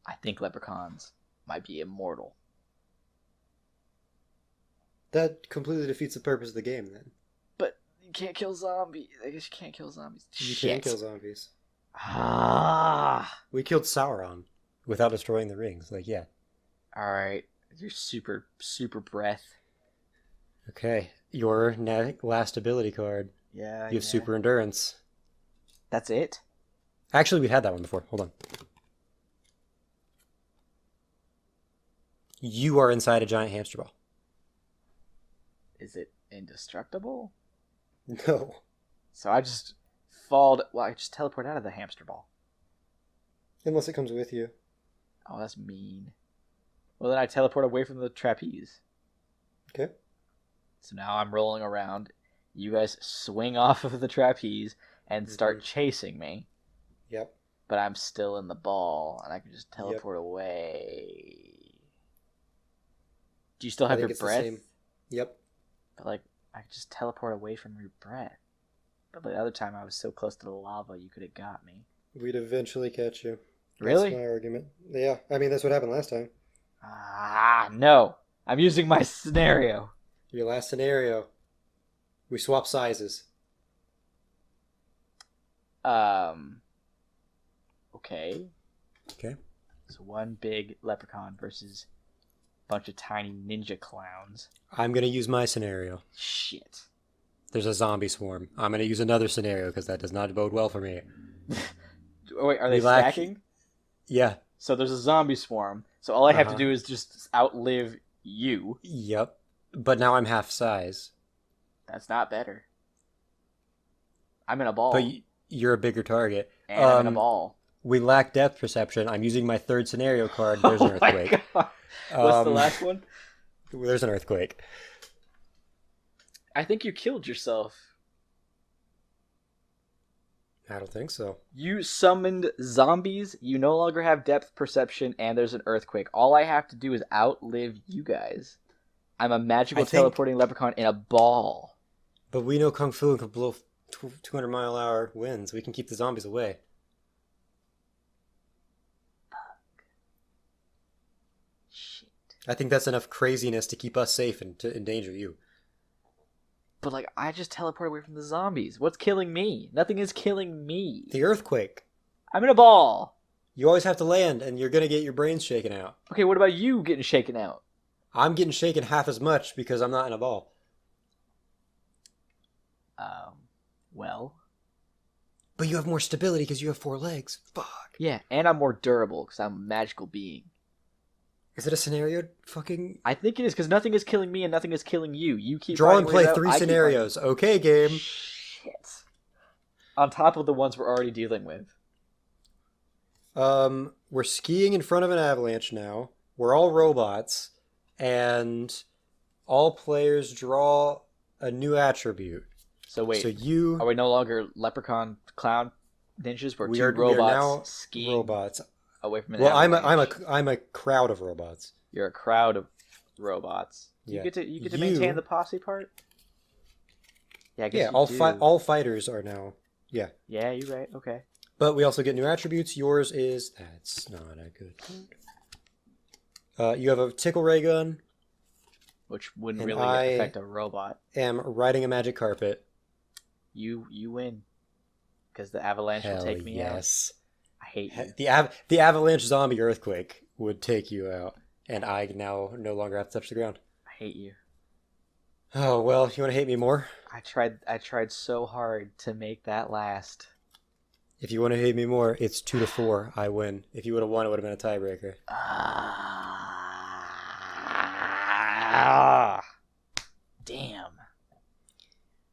I think leprechauns might be immortal. That completely defeats the purpose of the game, then. But you can't kill zombies. I guess you can't kill zombies. You can kill zombies. Ah. We killed Sauron without destroying the rings. Like, yeah. Alright. Your super breath. Okay. Your last ability card. Yeah. You have super endurance. That's it? Actually, we had that one before. Hold on. You are inside a giant hamster ball. Is it indestructible? No. So I just fall. Well, I just teleport out of the hamster ball. Unless it comes with you. Oh, that's mean. Well, then I teleport away from the trapeze. Okay. So now I'm rolling around. You guys swing off of the trapeze and start chasing me. Yep. But I'm still in the ball, and I can just teleport away. Do you still have your breath? Yep. But, like, I could just teleport away from your breath. But the other time I was so close to the lava, you could have got me. We'd eventually catch you. Really? That's my argument. Yeah, I mean, that's what happened last time. No. I'm using my scenario. Your last scenario. We swap sizes. Okay. Okay. So one big leprechaun versus a bunch of tiny ninja clowns. I'm going to use my scenario. Shit. There's a zombie swarm. I'm going to use another scenario because that does not bode well for me. Wait, are they stacking? Yeah. So there's a zombie swarm. So all I have to do is just outlive you. Yep. But now I'm half size. That's not better. I'm in a ball. But you're a bigger target. And I'm in a ball. We lack depth perception. I'm using my third scenario card. There's an earthquake. God. What's the last one? There's an earthquake. I think you killed yourself. I don't think so. You summoned zombies, you no longer have depth perception, and there's an earthquake. All I have to do is outlive you guys. I'm a magical teleporting leprechaun in a ball. But we know Kung Fu can blow 200-mile-an-hour winds. We can keep the zombies away. Shit. I think that's enough craziness to keep us safe and to endanger you. But, like, I just teleport away from the zombies. What's killing me? Nothing is killing me. The earthquake. I'm in a ball. You always have to land, and you're going to get your brains shaken out. Okay, what about you getting shaken out? I'm getting shaken half as much because I'm not in a ball. Well. But you have more stability because you have 4 legs. Fuck. Yeah, and I'm more durable because I'm a magical being. Is it a scenario fucking... I think it is, because nothing is killing me and nothing is killing you. You keep Draw and play out, 3 scenarios. Okay, game. Shit. On top of the ones we're already dealing with. We're skiing in front of an avalanche now. We're all robots. And all players draw a new attribute. So wait, so you... are we no longer leprechaun clown ninjas? We are now skiing robots. away from an Well, avalanche. I'm a crowd of robots. You're a crowd of robots. Yeah. You get to maintain the posse part. Yeah, I guess all fighters are now. Yeah. Yeah, you're right. Okay. But we also get new attributes. Yours is that's not a good card. You have a tickle ray gun, which wouldn't and really affect a robot. Am riding a magic carpet. You win, because the avalanche will take me out. I hate you. The avalanche zombie earthquake would take you out, and I now no longer have to touch the ground. I hate you. Oh well, you want to hate me more? I tried so hard to make that last. If you want to hate me more, it's 2-4. I win. If you would have won, it would have been a tiebreaker. Damn.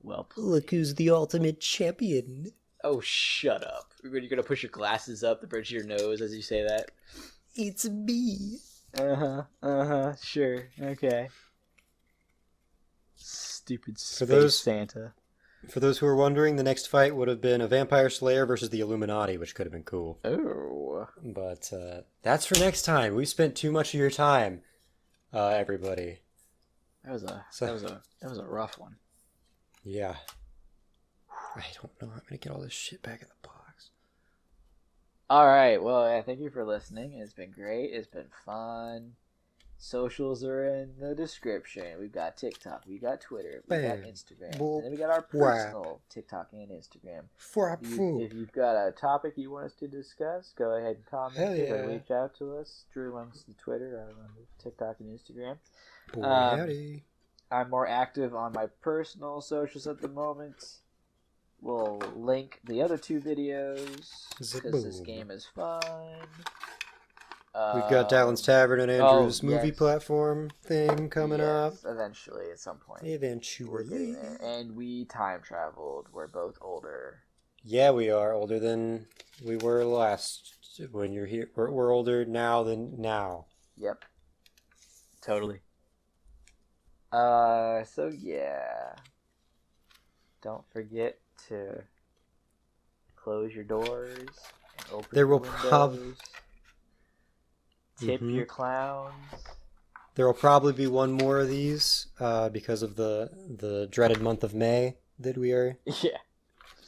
Well played. Look who's the ultimate champion. Oh, shut up. You're going to push your glasses up the bridge of your nose as you say that? It's me. Sure. Okay. Stupid space Santa. For those who are wondering, the next fight would have been a Vampire Slayer versus the Illuminati, which could have been cool. Oh. But that's for next time. We spent too much of your time, everybody. That was a rough one. Yeah. I don't know. I'm gonna get all this shit back in the box. All right. Well, yeah, thank you for listening. It's been great. It's been fun. Socials are in the description. We've got TikTok. We got Twitter. We got Instagram. And then we got our personal TikTok and Instagram. If you've got a topic you want us to discuss, go ahead and comment it or reach out to us. Drew runs the Twitter. I run the TikTok and Instagram. I'm more active on my personal socials at the moment. We'll link the other 2 videos because this game is fun. We've got Dallin's Tavern and Andrew's movie platform thing coming up. Eventually, at some point. Eventually. We're getting there. And we time traveled. We're both older. Yeah, we are older than we were last when you're here. We're older now than now. Yep. Totally. So yeah. Don't forget to close your doors and open There your will windows. Tip Mhm. your clowns. There will probably be one more of these because of the dreaded month of May that we are Yeah.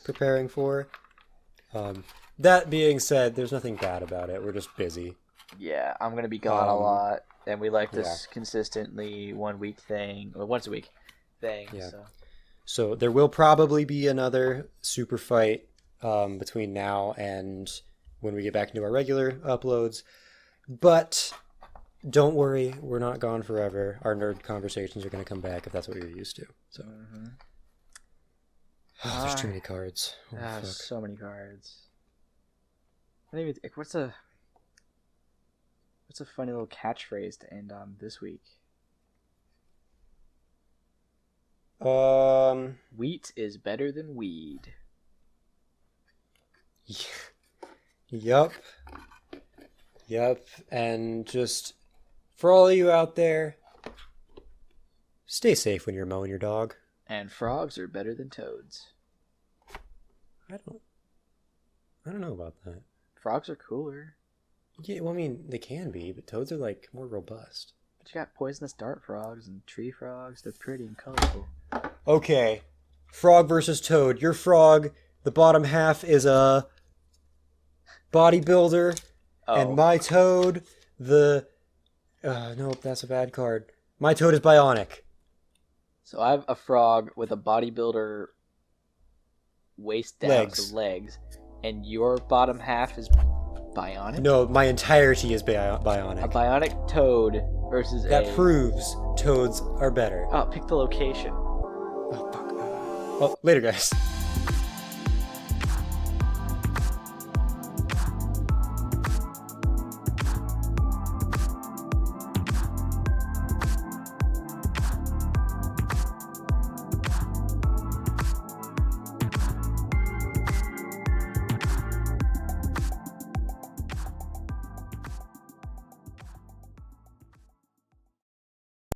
preparing for. That being said, there's nothing bad about it. We're just busy. Yeah, I'm gonna be gone a lot, and we like yeah. this consistently 1 week thing, or once a week thing. Yeah. So So there will probably be another super fight between now and when we get back into our regular uploads. But don't worry, we're not gone forever. Our nerd conversations are going to come back if that's what you're used to. So there's too many cards. Oh, fuck. so many cards. I don't even, what's a funny little catchphrase to end on this week? Wheat is better than weed. Yup. And just for all of you out there, stay safe when you're mowing your dog. And frogs are better than toads. I don't know about that. Frogs are cooler. Yeah, well, I mean, they can be, but toads are like more robust. But you got poisonous dart frogs and tree frogs. They're pretty and colorful. Okay, frog versus toad. Your frog, the bottom half is a bodybuilder, and my toad, nope, that's a bad card. My toad is bionic. So I have a frog with a bodybuilder waist down, Legs. so legs, and your bottom half is bionic? No, my entirety is A bionic. bionic toad versus That proves toads are better. Oh, pick the location. Oh, fuck. Oh, later, guys.